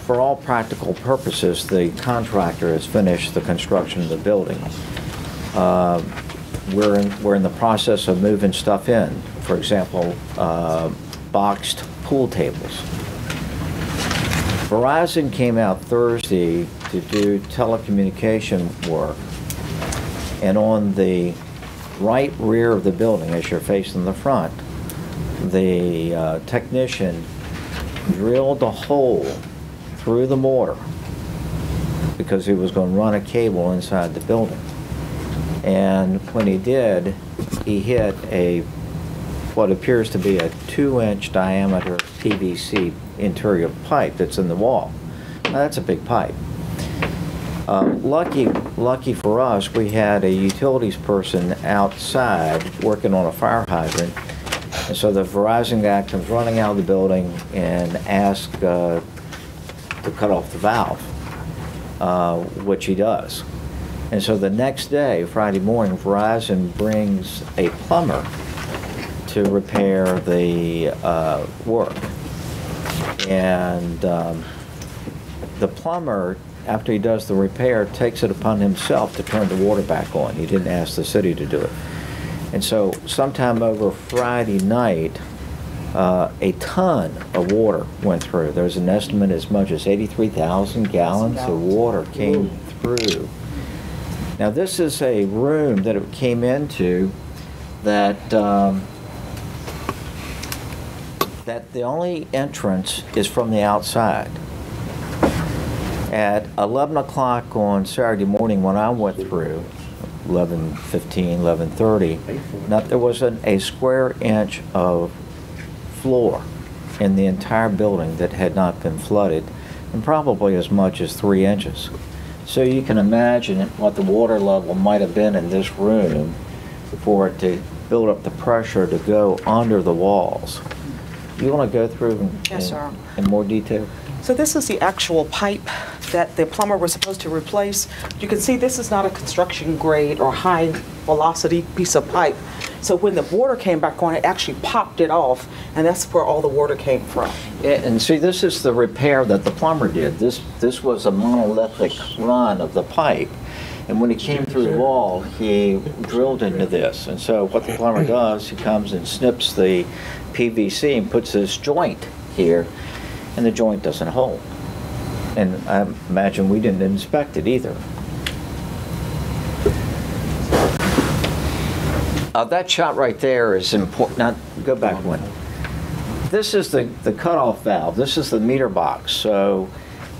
D: For all practical purposes, the contractor has finished the construction of the building. We're in the process of moving stuff in. For example, boxed pool tables. Verizon came out Thursday to do telecommunication work, and on the right rear of the building, as you're facing the front, the technician drilled a hole through the mortar because he was going to run a cable inside the building. And when he did, he hit what appears to be a 2-inch diameter PVC interior pipe that's in the wall. Now, that's a big pipe. Lucky for us, we had a utilities person outside working on a fire hydrant. And so the Verizon guy comes running out of the building and asks to cut off the valve, which he does. And so the next day, Friday morning, Verizon brings a plumber to repair the work. And the plumber, after he does the repair, takes it upon himself to turn the water back on. He didn't ask the city to do it. And so sometime over Friday night, a ton of water went through. There was an estimate as much as 83,000 gallons of water came through. Now, this is a room that it came into that that the only entrance is from the outside. At 11 o'clock on Saturday morning when I went through, 11:15, 11:30, now there wasn't a square inch of floor in the entire building that had not been flooded, and probably as much as 3 inches. So you can imagine what the water level might have been in this room for it to build up the pressure to go under the walls. You want to go through in more detail?
C: So this is the actual pipe that the plumber was supposed to replace. You can see this is not a construction grade or high velocity piece of pipe. So when the water came back on, it actually popped it off, and that's where all the water came from.
D: And see, this is the repair that the plumber did. This was a monolithic run of the pipe. And when he came through the wall, he drilled into this. And so what the plumber does, he comes and snips the PVC and puts this joint here, and the joint doesn't hold. And I imagine we didn't inspect it either. That shot right there is important. Now, go back one. This is the cutoff valve. This is the meter box. So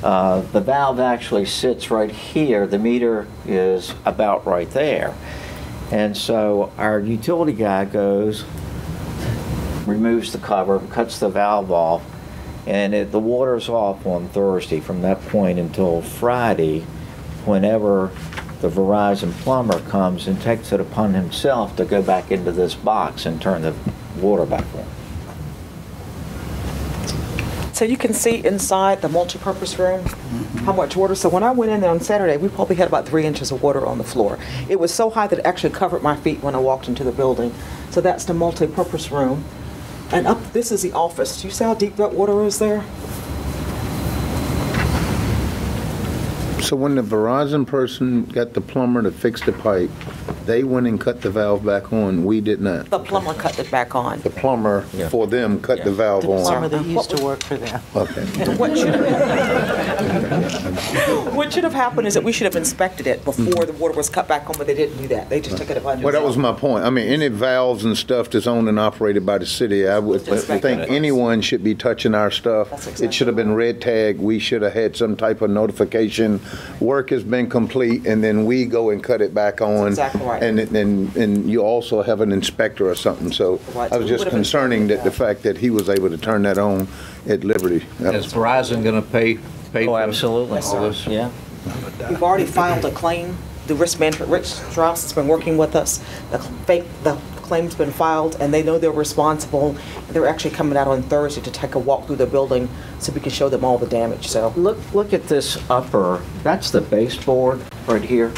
D: the valve actually sits right here. The meter is about right there. And so our utility guy goes, removes the cover, cuts the valve off, and the water's off on Thursday from that point until Friday, whenever the Verizon plumber comes and takes it upon himself to go back into this box and turn the water back on.
C: So you can see inside the multipurpose room how much water. So when I went in there on Saturday, we probably had about 3 inches of water on the floor. It was so high that it actually covered my feet when I walked into the building. So that's the multipurpose room. And up, this is the office. Do you see how deep that water is there?
B: So when the Verizon person got the plumber to fix the pipe, they went and cut the valve back on. We did not.
C: The plumber cut it back on.
B: The plumber for them cut the valve on.
H: Some of them used to work for them.
B: Okay.
C: What should have happened is that we should have inspected it before the water was cut back on, but they didn't do that. They just took it upon
B: Well, that was
C: themselves.
B: my point. I mean, any valves and stuff that's owned and operated by the city, I would think anyone should be touching our stuff.
C: That's exactly
B: It should have been red tag. We should have had some type of notification. Work has been complete, and then we go and cut it back on.
C: That's exactly right.
B: And you also have an inspector or something. So
C: Right,
B: I
C: so
B: was
C: we
B: just
C: would have
B: concerning that the
C: inspected
B: fact that he was able to turn that on at Liberty. That
I: Is
B: was-
I: Verizon going to pay
D: Oh,
I: for
D: absolutely.
C: Yes, sir.
D: All this, yeah.
C: We've already filed a claim. The risk management, Rich Strauss has been working with us. The claim's been filed, and they know they're responsible. They're actually coming out on Thursday to take a walk through the building so we can show them all the damage, so.
D: Look at this upper, that's the baseboard right here.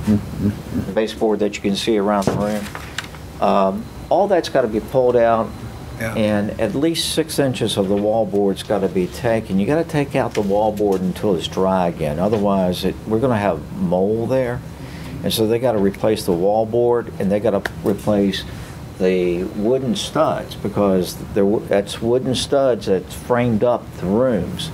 D: The baseboard that you can see around the room. All that's got to be pulled out, and at least 6 inches of the wallboard's got to be taken. You got to take out the wallboard until it's dry again. Otherwise, we're going to have mold there. And so they got to replace the wallboard, and they got to replace the wooden studs, because that's wooden studs that's framed up the rooms.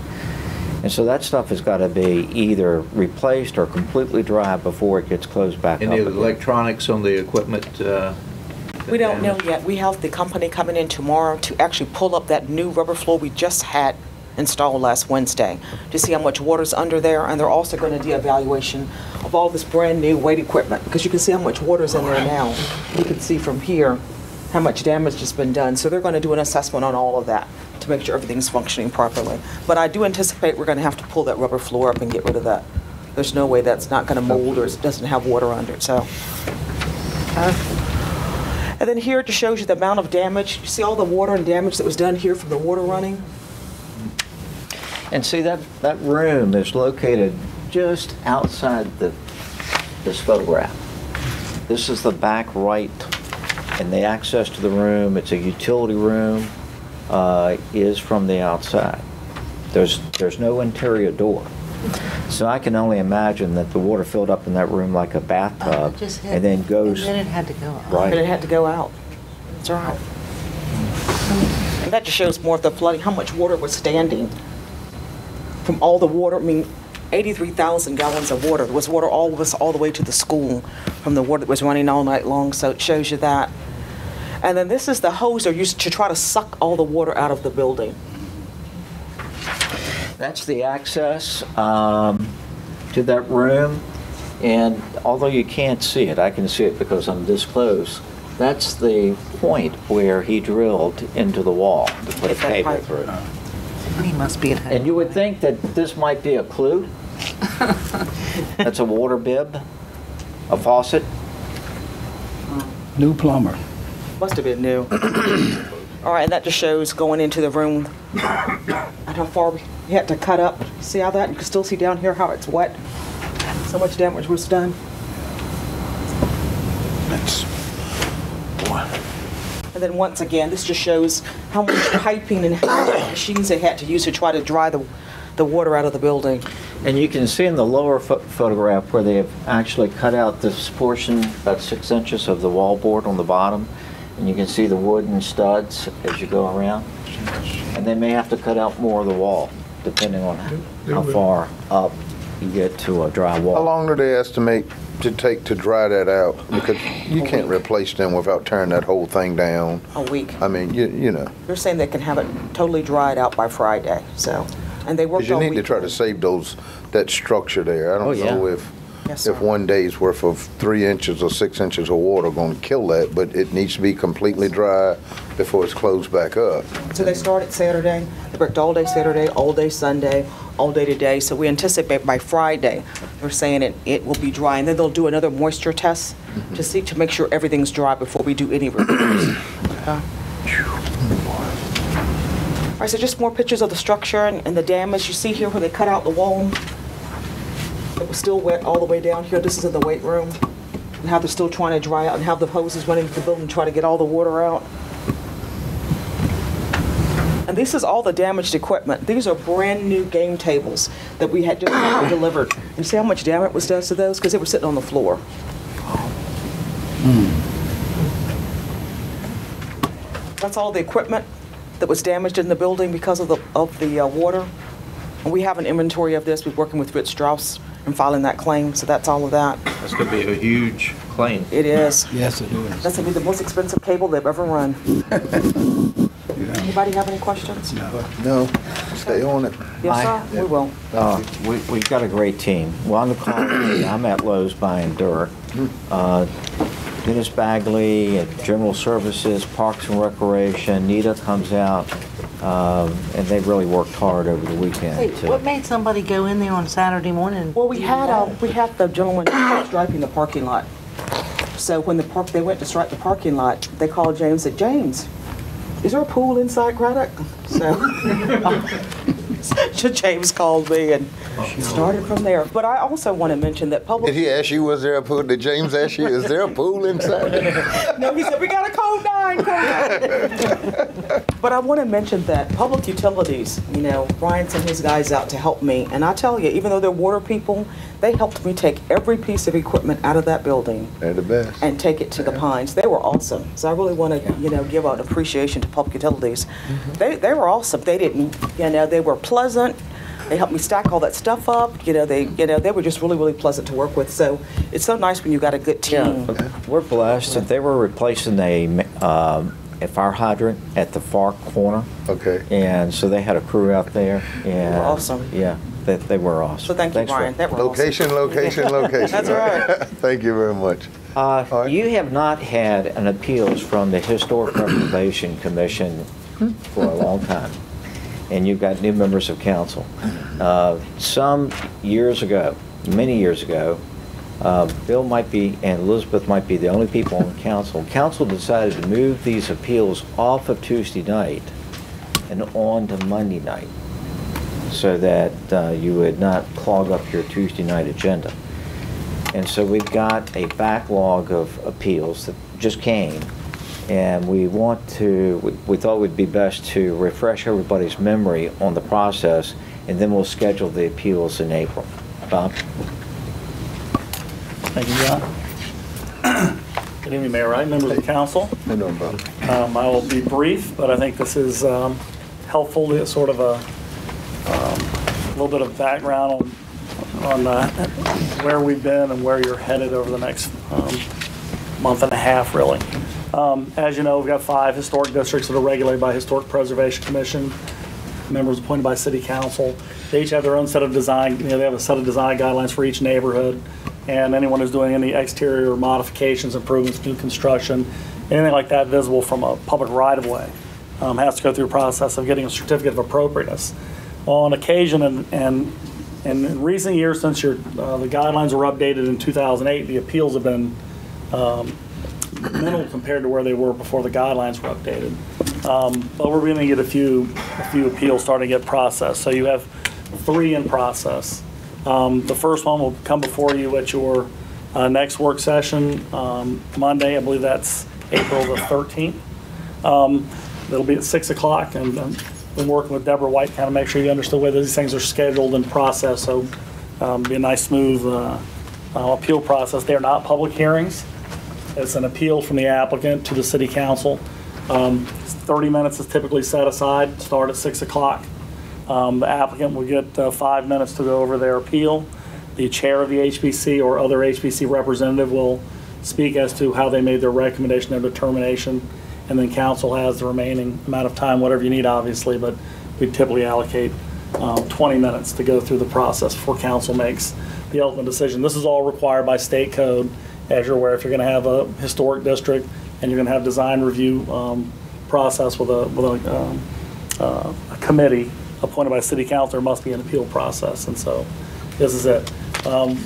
D: And so that stuff has got to be either replaced or completely dry before it gets closed back up
I: any of the
D: again.
I: electronics on the equipment?
C: We don't know yet. We have the company coming in tomorrow to actually pull up that new rubber floor we just had installed last Wednesday to see how much water's under there, and they're also going to do evaluation of all this brand new weight equipment, because you can see how much water's in there now. You can see from here how much damage has been done. So they're going to do an assessment on all of that to make sure everything's functioning properly. But I do anticipate we're going to have to pull that rubber floor up and get rid of that. There's no way that's not going to mold or it doesn't have water under it, so. And then here it just shows you the amount of damage. You see all the water and damage that was done here from the water running?
D: And see, that room is located just outside this photograph. This is the back right, and the access to the room, it's a utility room, is from the outside. There's no interior door. So I can only imagine that the water filled up in that room like a bathtub, and then goes.
H: And then it had to go out.
D: Right.
C: And it had to go out. That's right. And that just shows more of the flooding, how much water was standing from all the water. I mean, 83,000 gallons of water. There was water all the way to the school from the water that was running all night long, so it shows you that. And then this is the hose they're used to try to suck all the water out of the building.
D: That's the access to that room, and although you can't see it, I can see it because I'm this close. That's the point where he drilled into the wall to put a cable through.
H: He must be at home.
D: And you would think that this might be a clue. That's a water bib, a faucet.
K: New plumber.
C: Must have been new. All right, and that just shows going into the room and how far we had to cut up. See how that? You can still see down here how it's wet. So much damage was done. And then once again, this just shows how much piping and how many machines they had to use to try to dry the water out of the building.
D: And you can see in the lower photograph where they have actually cut out this portion, about 6 inches of the wallboard on the bottom. And you can see the wooden studs as you go around. And they may have to cut out more of the wall, depending on how far up you get to a dry wall.
B: How long do they estimate to take to dry that out? Because you can't replace them without tearing that whole thing down.
C: A week.
B: I mean, you know.
C: They're saying they can have it totally dried out by Friday, so. And they worked
B: Because you
C: all
B: need
C: week.
B: to try to save that structure there. I don't know
C: Yes, sir.
B: if 1 day's worth of 3 inches or 6 inches of water going to kill that, but it needs to be completely dry before it's closed back up.
C: So they started Saturday, they worked all day Saturday, all day Sunday, all day today, so we anticipate by Friday, they're saying it will be dry, and then they'll do another moisture test to make sure everything's dry before we do any repairs. Okay. All right, so just more pictures of the structure and the damage. You see here where they cut out the wall. It was still wet all the way down here. This is in the weight room. And how they're still trying to dry out and how the hoses running to the building to try to get all the water out. And this is all the damaged equipment. These are brand new game tables that we had just delivered. And see how much damage was done to those? Because they were sitting on the floor. That's all the equipment that was damaged in the building because of the water. And we have an inventory of this. We're working with Rich Strauss and filing that claim, so that's all of that.
I: That's going to be a huge claim.
C: It is.
K: Yes, it is.
C: That's going to be the most expensive cable they've ever run. Anybody have any questions?
B: No, stay on it.
C: Yes, sir, we will.
D: We've got a great team. Well, on the call today, I'm at Lowe's buying dirt. Dennis Bagley at General Services, Parks and Recreation, Nita comes out, and they really worked hard over the weekend.
H: Hey, what made somebody go in there on Saturday morning?
C: Well, we had the gentleman striping the parking lot. So when they went to stripe the parking lot, they called James and said, James, is there a pool inside Craddock? So James called me and started from there. But I also want to mention that public...
B: Did he ask you, was there a pool? Did James ask you, is there a pool inside?
C: No, he said, we got a code 9, But I want to mention that public utilities, Brian sent his guys out to help me. And I tell you, even though they're water people, they helped me take every piece of equipment out of that building.
B: They're the best.
C: And take it to the Pines. They were awesome. So I really want to, give an appreciation to public utilities. They were awesome. They didn't, they were pleasant. They helped me stack all that stuff up. They were just really, really pleasant to work with. So it's so nice when you got a good team.
D: Yeah, we're blessed that they were replacing a fire hydrant at the far corner.
B: Okay.
D: And so they had a crew out there. And
C: They were awesome.
D: Yeah, they were awesome.
C: So thank you, Brian. That were
B: Location.
C: That's right.
B: Thank you very much. Right.
D: You have not had an appeals from the Historic Preservation Commission for a long time. And you've got new members of council. Some years ago, many years ago, Bill might be and Elizabeth might be the only people on the council. Council decided to move these appeals off of Tuesday night and on to Monday night so that you would not clog up your Tuesday night agenda. And so we've got a backlog of appeals that just came. And we thought it would be best to refresh everybody's memory on the process, and then we'll schedule the appeals in April. Bob?
E: Thank you, John. Good evening, Mayor Wright, members of the council.
B: I know, Bob.
E: I will be brief, but I think this is helpful to sort of a little bit of background on where we've been and where you're headed over the next month and a half, really. As you know, we've got 5 historic districts that are regulated by Historic Preservation Commission, members appointed by City Council. They each have their own set of design, they have a set of design guidelines for each neighborhood, and anyone who's doing any exterior modifications, improvements, new construction, anything like that visible from a public right-of-way has to go through a process of getting a certificate of appropriateness. On occasion, and in recent years, since the guidelines were updated in 2008, the appeals have been minimal compared to where they were before the guidelines were updated. But we're going to get a few appeals starting to get processed. So you have 3 in process. The first one will come before you at your next work session Monday. I believe that's April the 13th. It'll be at 6 o'clock, and been working with Deborah White, kind of make sure you understand whether these things are scheduled and processed. So be a nice, smooth appeal process. They are not public hearings. It's an appeal from the applicant to the City Council. 30 minutes is typically set aside, start at 6 o'clock. The applicant will get 5 minutes to go over their appeal. The chair of the HBC or other HBC representative will speak as to how they made their recommendation, their determination, and then council has the remaining amount of time, whatever you need, obviously, but we typically allocate 20 minutes to go through the process before council makes the ultimate decision. This is all required by state code. As you're aware, if you're going to have a historic district and you're going to have design review process with a committee, appointed by city council, there must be an appeal process, and so this is it.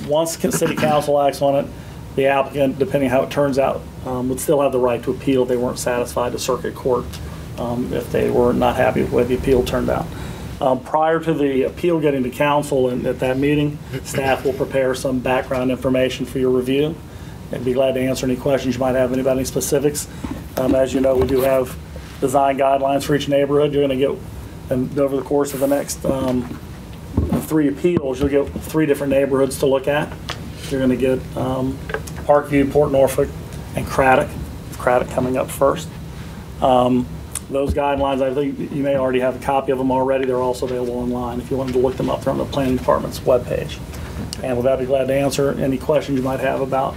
E: Once city council acts on it, the applicant, depending how it turns out, would still have the right to appeal if they weren't satisfied to circuit court, if they were not happy with the way the appeal turned out. Prior to the appeal getting to council and at that meeting, staff will prepare some background information for your review and be glad to answer any questions you might have about any specifics. As you know, we do have design guidelines for each neighborhood. You're going to get, and over the course of the next 3 appeals, you'll get 3 different neighborhoods to look at. You're going to get Parkview, Port Norfolk, and Craddock. Craddock coming up first. Those guidelines, I think you may already have a copy of them already. They're also available online if you wanted to look them up. They're on the planning department's webpage. And with that, I'd be glad to answer any questions you might have about.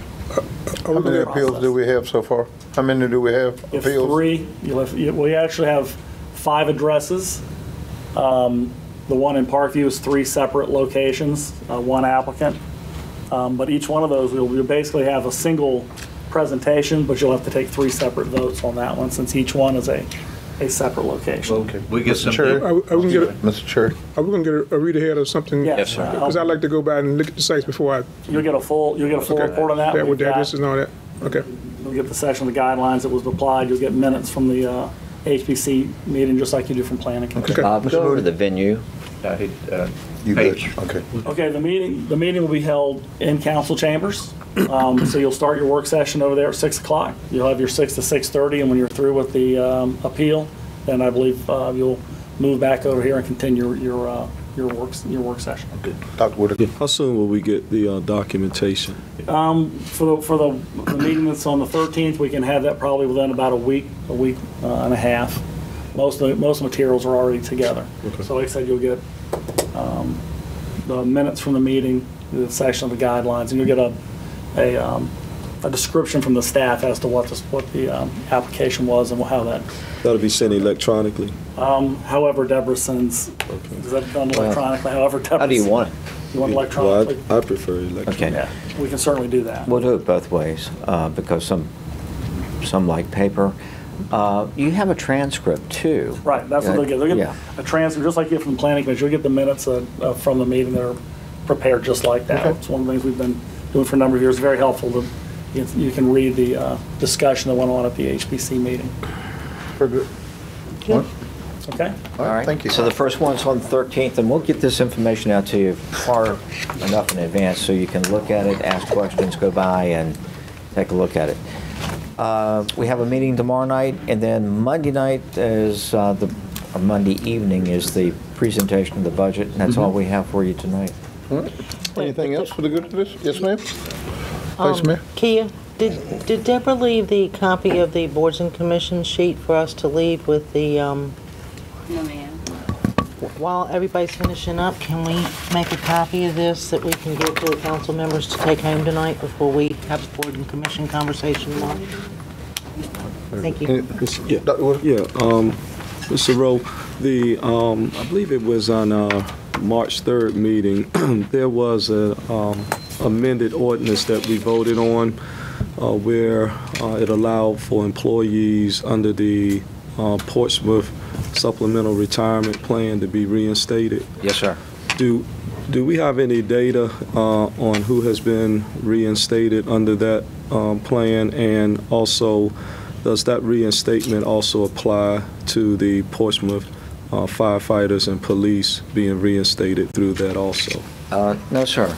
B: How many appeals do we have so far? How many do we have
E: You have
B: appeals?
E: 3. We actually have 5 addresses. The one in Parkview is 3 separate locations, 1 applicant. But each one of those, we'll basically have a single presentation, but you'll have to take 3 separate votes on that one since each one is a separate location.
I: Okay. We get some.
B: Mr. Chair.
G: Are we going to get a read ahead or something?
E: Yes, sir.
G: Because I like to go back and look at the sites before I.
E: You'll get a full report on that.
G: That with the addresses and all that. Okay.
E: You'll get the section of the guidelines that was applied. You'll get minutes from the HPC meeting, just like you do from planning commission.
B: Okay.
D: Bob, go over the venue.
B: You
D: Page.
B: good? Okay.
E: Okay, the meeting will be held in council chambers. So you'll start your work session over there at 6 o'clock. You'll have your 6 to 6:30, and when you're through with the appeal, then I believe you'll move back over here and continue your work session.
B: Okay. Dr. Whitaker.
J: How soon will we get the documentation?
E: For the meeting that's on the 13th, we can have that probably within about a week and a half. Most materials are already together.
J: Okay.
E: So like I said, you'll get the minutes from the meeting, the section of the guidelines, and you'll get a description from the staff as to what the application was and how that.
J: That'll be sent electronically.
E: However Deborah sends.
J: Okay.
E: Is that done electronically? However Deborah.
D: How do you want it?
E: You want electronically?
J: Well, I prefer electronic.
D: Okay.
E: Yeah, we can certainly do that.
D: We'll do it both ways because some like paper. You have a transcript too.
E: Right, that's what they'll get. They'll get
D: Yeah.
E: a transcript, just like you get from the planning commission. You'll get the minutes from the meeting that are prepared just like that.
B: Okay.
E: It's one of the things we've been doing for a number of years. Very helpful. You can read the discussion that went on at the HPC meeting.
B: Very good.
E: Okay?
B: All right, thank you.
D: So the first one's on the 13th, and we'll get this information out to you far enough in advance so you can look at it, ask questions, go by, and take a look at it. We have a meeting tomorrow night, and then Monday night is or Monday evening is the presentation of the budget, and that's all we have for you tonight.
B: All right. Anything else for the good of this? Yes, ma'am? Vice Mayor?
H: Kia, did Deborah leave the copy of the boards and commissions sheet for us to leave with the,
A: No, ma'am.
H: while everybody's finishing up, can we make a copy of this that we can give to the council members to take home tonight before we have a board and commission conversation tomorrow? Thank you.
J: Yeah,
B: Dr. Whitaker?
J: yeah. Mr. Rowe, I believe it was on March 3rd meeting, there was a amended ordinance that we voted on where it allowed for employees under the Portsmouth supplemental retirement plan to be reinstated.
D: Yes, sir.
J: Do we have any data on who has been reinstated under that plan, and also does that reinstatement also apply to the Portsmouth firefighters and police being reinstated through that also?
D: No, sir.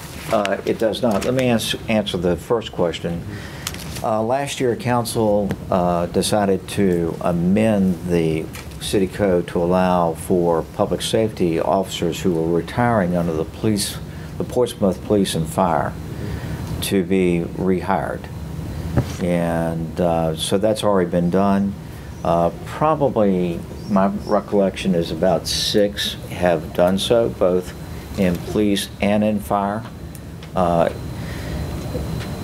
D: It does not. Let me answer the first question. Last year, council decided to amend the city code to allow for public safety officers who were retiring under the Portsmouth Police and Fire to be rehired. And so that's already been done. Probably, my recollection is about 6 have done so, both in police and in fire.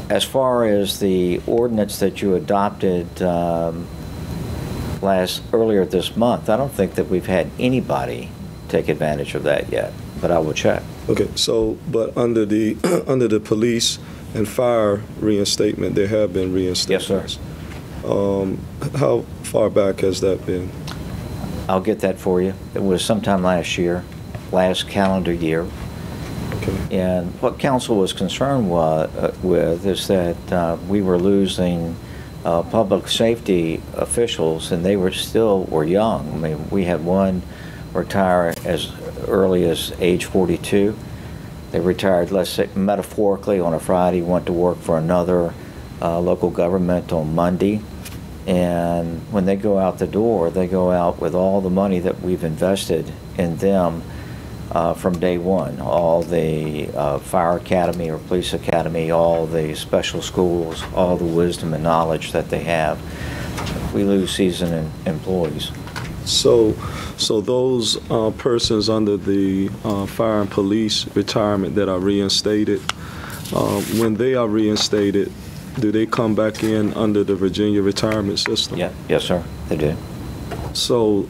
D: As far as the ordinance that you adopted earlier this month, I don't think that we've had anybody take advantage of that yet, but I will check.
J: Okay, so, but under the under the police and fire reinstatement, there have been reinstatements.
D: Yes, sir.
J: How far back has that been?
D: I'll get that for you. It was sometime last year, last calendar year.
J: Okay.
D: And what council was concerned with is that we were losing public safety officials, and they were young. I mean, we had one retire as early as age 42. They retired, let's say, metaphorically on a Friday, went to work for another local government on Monday. And when they go out the door, they go out with all the money that we've invested in them from day one. All the fire academy or police academy, all the special schools, all the wisdom and knowledge that they have. We lose seasoned employees.
J: So those persons under the fire and police retirement that are reinstated, when they are reinstated, do they come back in under the Virginia retirement system?
D: Yeah, yes, sir, they do.
J: So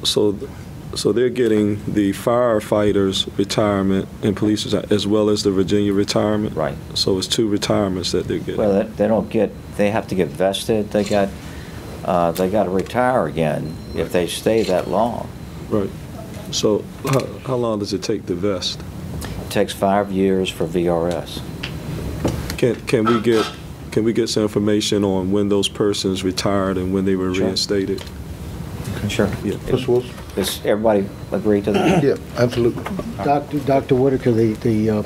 J: they're getting the firefighters retirement and police as well as the Virginia retirement?
D: Right.
J: So it's 2 retirements that they're getting?
D: Well, they have to get vested. They got to retire again if they stay that long.
J: Right. So how long does it take to vest?
D: It takes 5 years for VRS.
J: Can we get some information on when those persons retired and when they were
D: Sure.
J: reinstated?
D: Sure.
J: Yeah.
B: Mr. Wilson?
D: Does everybody agree to that?
B: Yeah, absolutely.
L: Dr. Whitaker, the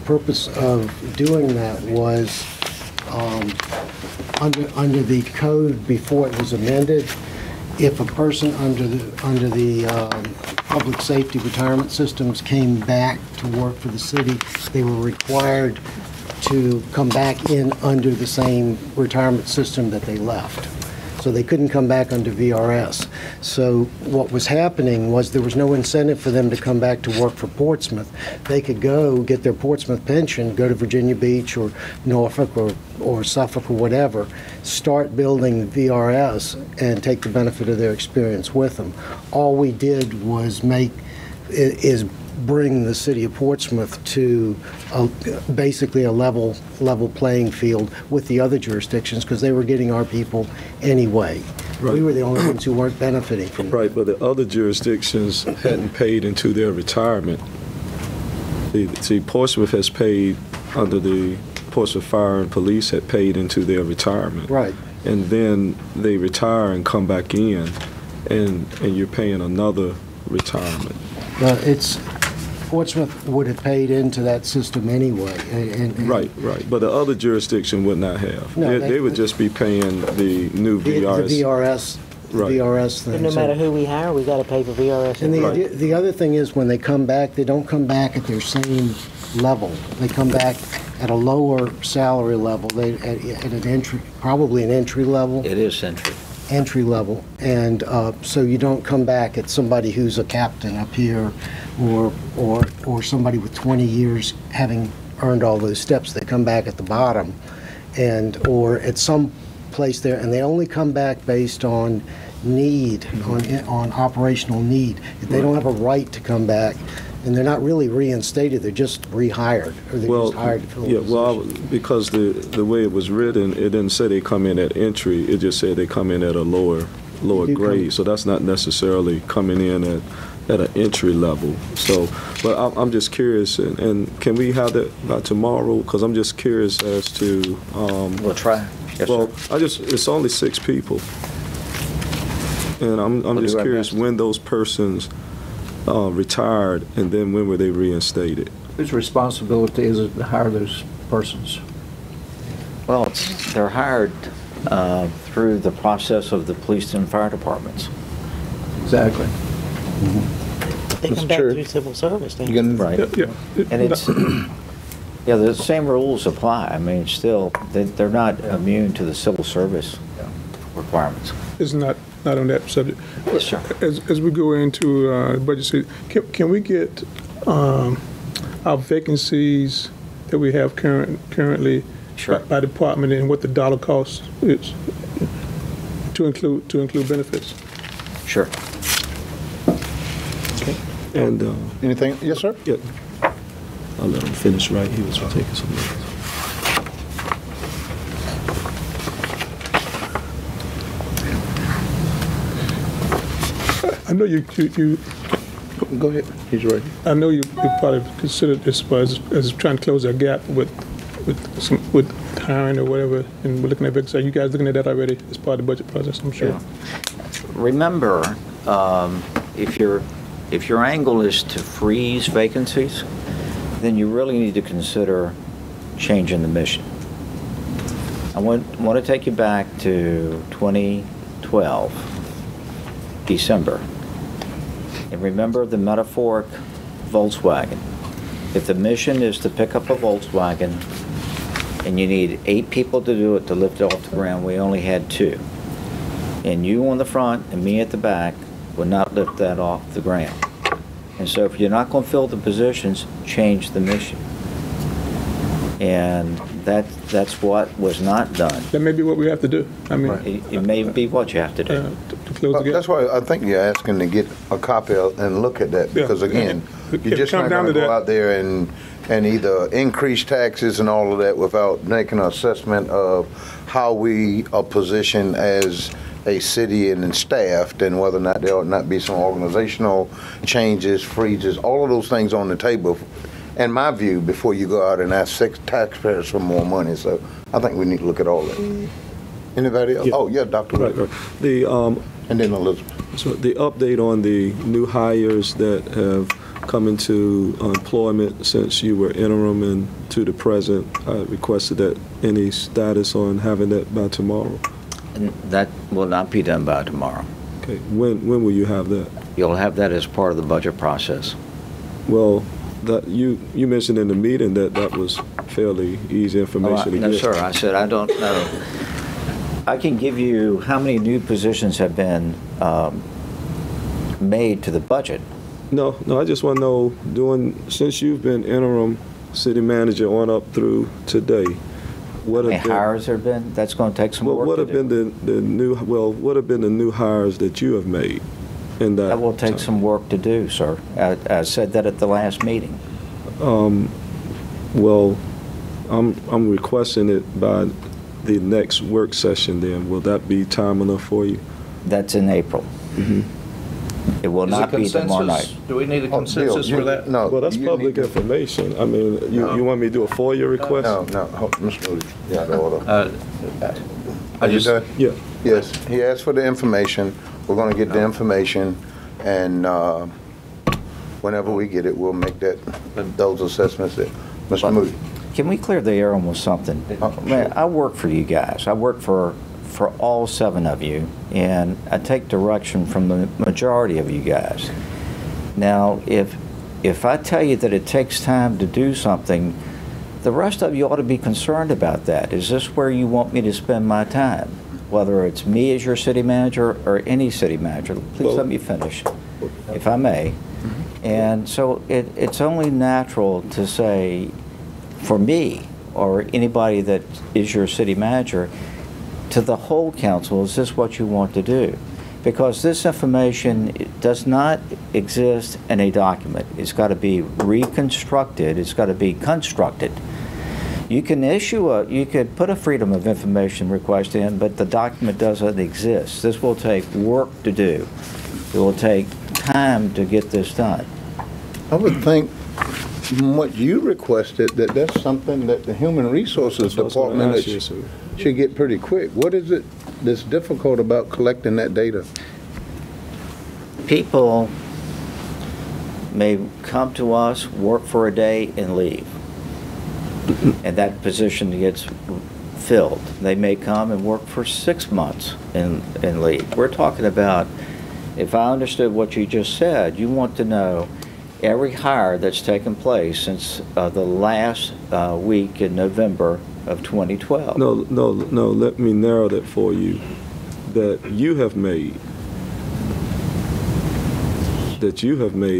L: purpose of doing that was under the code before it was amended, if a person under the public safety retirement systems came back to work for the city, they were required to come back in under the same retirement system that they left. So they couldn't come back under VRS. So what was happening was there was no incentive for them to come back to work for Portsmouth. They could go get their Portsmouth pension, go to Virginia Beach or Norfolk or Suffolk or whatever, start building VRS and take the benefit of their experience with them. All we did was bring the city of Portsmouth to basically a level playing field with the other jurisdictions because they were getting our people anyway. Right. We were the only ones who weren't benefiting from it.
J: Right, but the other jurisdictions hadn't paid into their retirement. See, Portsmouth has paid under the Portsmouth Fire and Police had paid into their retirement.
L: Right.
J: And then they retire and come back in, and you're paying another retirement.
L: Portsmouth would have paid into that system anyway.
J: Right. But the other jurisdiction would not have. No, they would just be paying the new VRS.
L: The VRS,
J: right.
L: VRS thing.
H: And no matter who we hire, we got to pay for VRS.
L: And the other thing is when they come back, they don't come back at their same level. They come back at a lower salary level. At an entry, probably an entry level.
D: It is entry.
L: Entry level, and so you don't come back at somebody who's a captain up here, or somebody with 20 years having earned all those steps. They come back at the bottom, or at some place there, and they only come back based on need, on operational need. If they don't have a right to come back, and they're not really reinstated, they're just rehired, or they're just hired to fill the position.
J: Because the way it was written, it didn't say they come in at entry, it just said they come in at a lower grade, so that's not necessarily coming in at an entry level. So, but I'm just curious, and can we have that by tomorrow? Because I'm just curious as to...
D: We'll try. Yes,
J: well,
D: sir.
J: It's only 6 people, and I'm just curious when those persons retired, and then when were they reinstated?
I: Whose responsibility is it to hire those persons?
D: Well, they're hired through the process of the police and fire departments.
I: Exactly.
H: They come back through civil service.
D: Right.
G: Yeah.
D: And it's, the same rules apply. I mean, still, they're not immune to the civil service requirements.
G: It's not on that subject.
D: Yes, sir.
G: As we go into budget season, can we get our vacancies that we have currently
D: Sure.
G: by department and what the dollar cost is to include benefits?
D: Sure.
G: Okay.
J: And
B: Anything? Yes, sir?
J: yeah, I'll let him finish right. He was taking some notes.
G: I know you
B: Go ahead. He's ready.
G: I know you probably considered this as trying to close that gap with hiring or whatever, and we're looking at big. So you guys looking at that already as part of the budget process, I'm sure.
D: Yeah. Remember, if your angle is to freeze vacancies, then you really need to consider changing the mission. I want to take you back to 2012, December. And remember the metaphoric Volkswagen. If the mission is to pick up a Volkswagen and you need 8 people to do it to lift it off the ground, we only had 2. And you on the front and me at the back would not lift that off the ground. And so if you're not going to fill the positions, change the mission. And that's what was not done.
G: That may be what we have to do. I mean,
D: It may be what you have to do.
G: to close the gap.
B: That's why I think you're asking to get a copy and look at that, because again, you're just not going to go out there and either increase taxes and all of that without making an assessment of how we are positioned as a city and staffed, and whether or not there ought not be some organizational changes, freezes, all of those things on the table, in my view, before you go out and ask taxpayers for more money. So I think we need to look at all that. Anybody else?
J: Yeah.
B: Oh, yeah, Dr.
J: Right, right. The
B: and then Elizabeth.
J: So the update on the new hires that have come into employment since you were interim and to the present, I requested that any status on having that by tomorrow.
D: And that will not be done by tomorrow.
J: Okay. When will you have that?
D: You'll have that as part of the budget process.
J: Well, that you mentioned in the meeting that was fairly easy information to get.
D: No, sir. I said I don't know. I can give you how many new positions have been made to the budget.
J: No, I just want to know, since you've been interim city manager on up through today, what
D: How many hires there have been? That's going to take some work
J: what
D: to
J: have been what have been the new hires that you have made in that?
D: That will take some work to do, sir. I said that at the last meeting.
J: Well, I'm requesting it by the next work session. Then will that be time enough for you?
D: That's in April.
J: Mm-hmm.
D: It will not be tomorrow night.
I: Do we need a consensus for that?
B: No.
J: Well, that's public information. I mean, you want me to do a FOIA request?
B: No, Mr. Moody. Yeah, the order.
I: I just,
J: Yeah.
B: Yes, he asked for the information. We're going to get the information, and whenever we get it, we'll make those assessments there. Mr. Moody.
D: Can we clear the air on something? Man, I work for you guys. I work for all 7 of you, and I take direction from the majority of you guys. Now, if I tell you that it takes time to do something, the rest of you ought to be concerned about that. Is this where you want me to spend my time? Whether it's me as your city manager or any city manager. Please let me finish, if I may. And so it's only natural to say, for me or anybody that is your city manager, to the whole council, is this what you want to do? Because this information does not exist in a document. It's got to be reconstructed. It's got to be constructed. You can you could put a Freedom of Information request in, but the document doesn't exist. This will take work to do. It will take time to get this done.
B: I would think what you requested, that's something that the Human Resources Department should get pretty quick. What is it that's difficult about collecting that data?
D: People may come to us, work for a day, and leave. And that position gets filled. They may come and work for 6 months and leave. We're talking about, if I understood what you just said, you want to know every hire that's taken place since the last week in November of 2012.
J: No, let me narrow that for you. That you have made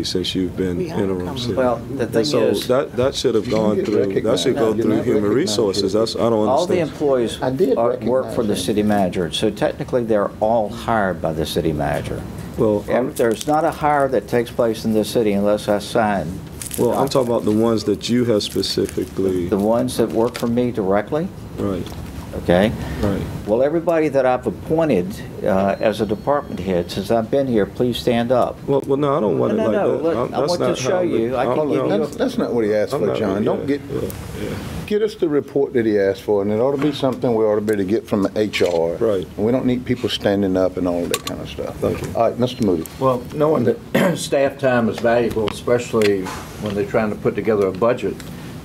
J: since you've been interim city.
D: Well, the thing is,
J: that should have gone through. That should go through Human Resources. I don't understand.
D: all the employees work for the city manager, so technically they're all hired by the city manager.
J: Well,
D: there's not a hire that takes place in the city unless I sign.
J: Well, I'm talking about the ones that you have specifically.
D: The ones that work for me directly?
J: Right.
D: okay?
J: Right.
D: Well, everybody that I've appointed as a department head since I've been here, please stand up.
J: Well, no, I don't want it
D: No,
J: like
D: no,
J: that.
D: look, I want to show you. I can give you.
B: That's not what he asked for, John. Don't get us the report that he asked for, and it ought to be something we ought to be able to get from HR.
J: Right.
B: And we don't need people standing up and all that kind of stuff.
J: Thank you.
B: All right, Mr. Moody.
I: Well, knowing that staff time is valuable, especially when they're trying to put together a budget,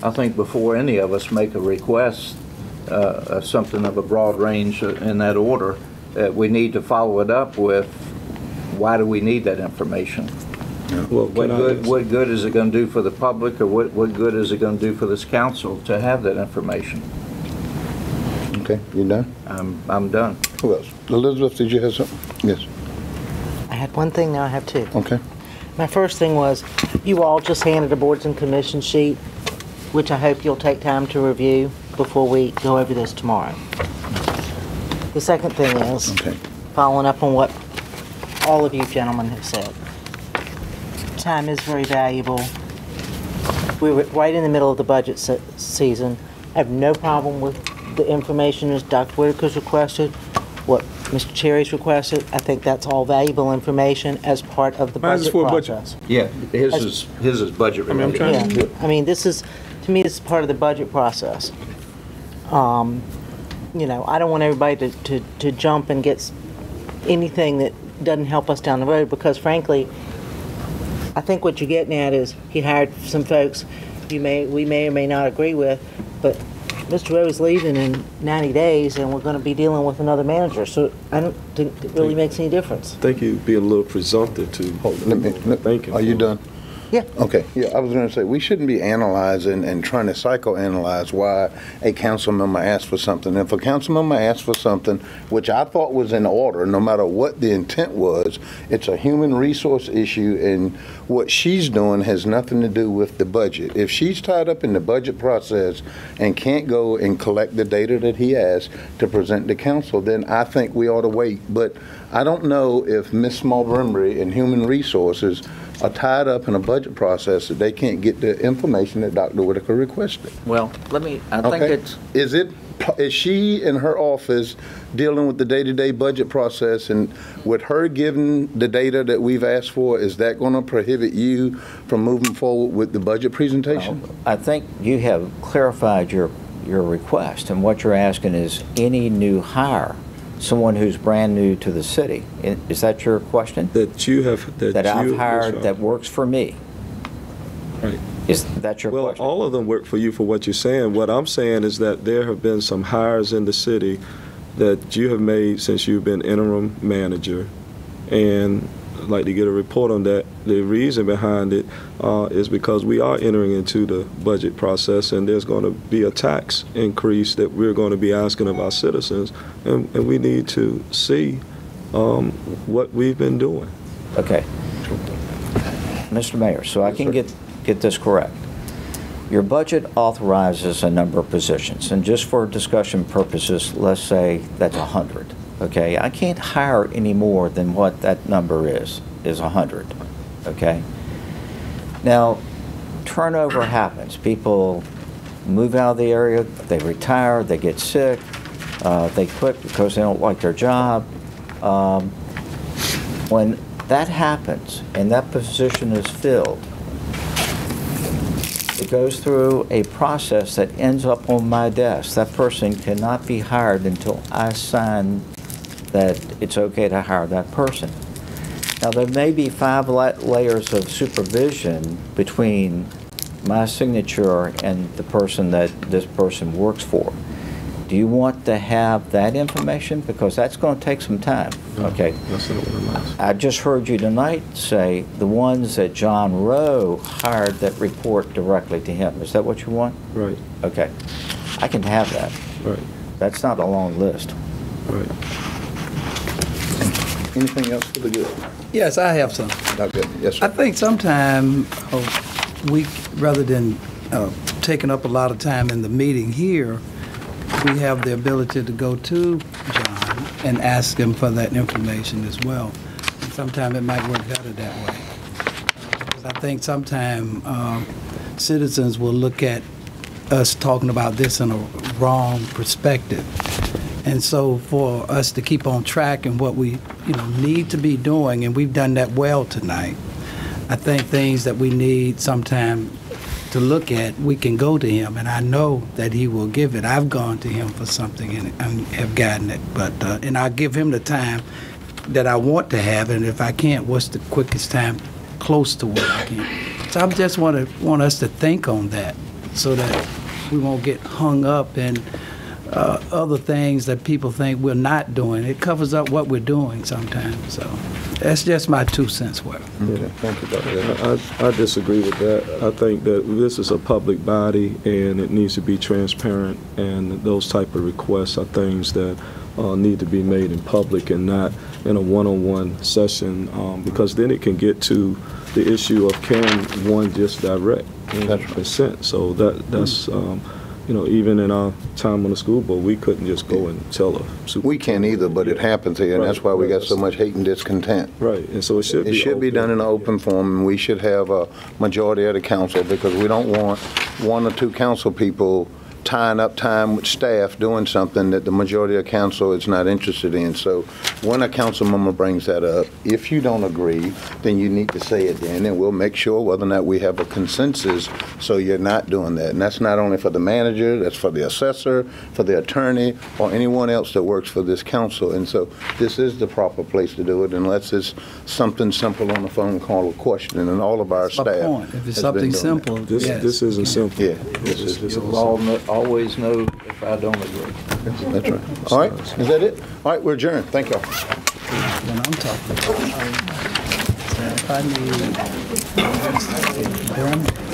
I: I think before any of us make a request of something of a broad range in that order, we need to follow it up with, why do we need that information?
J: Well,
I: What good is it going to do for the public, or what good is it going to do for this council to have that information?
B: Okay, you done?
I: I'm done.
B: Who else? Elizabeth, did you have something? Yes.
H: I had one thing, now I have two.
B: Okay.
H: My first thing was, you all just handed a boards and commission sheet, which I hope you'll take time to review before we go over this tomorrow. The second thing is, following up on what all of you gentlemen have said. Time is very valuable. We're right in the middle of the budget season. I have no problem with the information as Dr. Whitaker's requested, what Mr. Cherry's requested. I think that's all valuable information as part of the budget process.
I: Yeah, his is budget related.
H: Yeah, I mean, this is, to me, this is part of the budget process. You know, I don't want everybody to jump and get anything that doesn't help us down the road, because frankly, I think what you're getting at is he hired some folks we may or may not agree with, but Mr. Rowe's leaving in 90 days and we're going to be dealing with another manager, so I don't think it really makes any difference.
J: I think you'd be a little presumptive to.
B: Thank you. Are you done?
H: Yeah.
B: Okay. Yeah, I was going to say, we shouldn't be analyzing and trying to psychoanalyze why a council member asked for something. If a council member asked for something, which I thought was in order, no matter what the intent was, it's a human resource issue, and what she's doing has nothing to do with the budget. If she's tied up in the budget process and can't go and collect the data that he asked to present to council, then I think we ought to wait. But I don't know if Ms. Montgomery and Human Resources are tied up in a budget process that they can't get the information that Dr. Whitaker requested.
D: Well, I think it's...
B: Is she in her office dealing with the day-to-day budget process, and with her giving the data that we've asked for, is that going to prohibit you from moving forward with the budget presentation?
D: I think you have clarified your request, and what you're asking is any new hire, someone who's brand new to the city. Is that your question?
J: That you have
D: that I've hired that works for me.
J: Right.
D: Is that your question?
J: Well, all of them work for you for what you're saying. What I'm saying is that there have been some hires in the city that you have made since you've been interim manager, and I'd like to get a report on that. The reason behind it is because we are entering into the budget process, and there's going to be a tax increase that we're going to be asking of our citizens, and we need to see what we've been doing.
D: Okay. Mr. Mayor, so I can get this correct. Your budget authorizes a number of positions, and just for discussion purposes, let's say that's 100. Okay, I can't hire any more than what that number is 100. Okay. Now, turnover happens. People move out of the area, they retire, they get sick, they quit because they don't like their job. When that happens and that position is filled, it goes through a process that ends up on my desk. That person cannot be hired until I sign that it's okay to hire that person. Now, there may be 5 layers of supervision between my signature and the person that this person works for. Do you want to have that information? Because that's going to take some time. Okay.
J: That's not what I'm asking.
D: I just heard you tonight say the ones that John Rowe hired that report directly to him. Is that what you want?
J: Right.
D: Okay. I can have that.
J: Right.
D: That's not a long list.
J: Right.
B: Anything else for the good?
K: Yes, I have some.
B: Okay. Yes, sir.
K: I think sometime rather than taking up a lot of time in the meeting here, we have the ability to go to John and ask him for that information as well. And sometimes it might work better that way. Because I think sometimes citizens will look at us talking about this in a wrong perspective. And so for us to keep on track and what we, need to be doing, and we've done that well tonight, I think things that we need sometime to look at, we can go to him, and I know that he will give it. I've gone to him for something and have gotten it, but and I'll give him the time that I want to have, and if I can't, what's the quickest time close to what I can? So I just want us to think on that so that we won't get hung up in other things that people think we're not doing. It covers up what we're doing sometimes. So that's just my 2 cents worth.
B: Okay, thank you, Dr.
J: I disagree with that. I think that this is a public body and it needs to be transparent, and those type of requests are things that need to be made in public and not in a one-on-one session, because then it can get to the issue of can one just direct consent. So that's even in our time on the school board, we couldn't just go and tell a supervisor.
B: We can't either, but it happens here, and that's why we got so much hate and discontent.
J: Right, and so it should
B: be done in an open forum, and we should have a majority of the council, because we don't want one or two council people tying up time with staff doing something that the majority of council is not interested in. So when a council member brings that up, if you don't agree, then you need to say it then, and we'll make sure whether or not we have a consensus so you're not doing that. And that's not only for the manager, that's for the assessor, for the attorney, or anyone else that works for this council. And so this is the proper place to do it, unless it's something simple on the phone call or question, and all of our staff.
K: If it's something simple,
J: this isn't simple.
B: Yeah, this is
I: You'll always know if I don't agree.
B: That's right. All right, is that it? All right, we're adjourned. Thank y'all.
K: When I'm talking about, if I need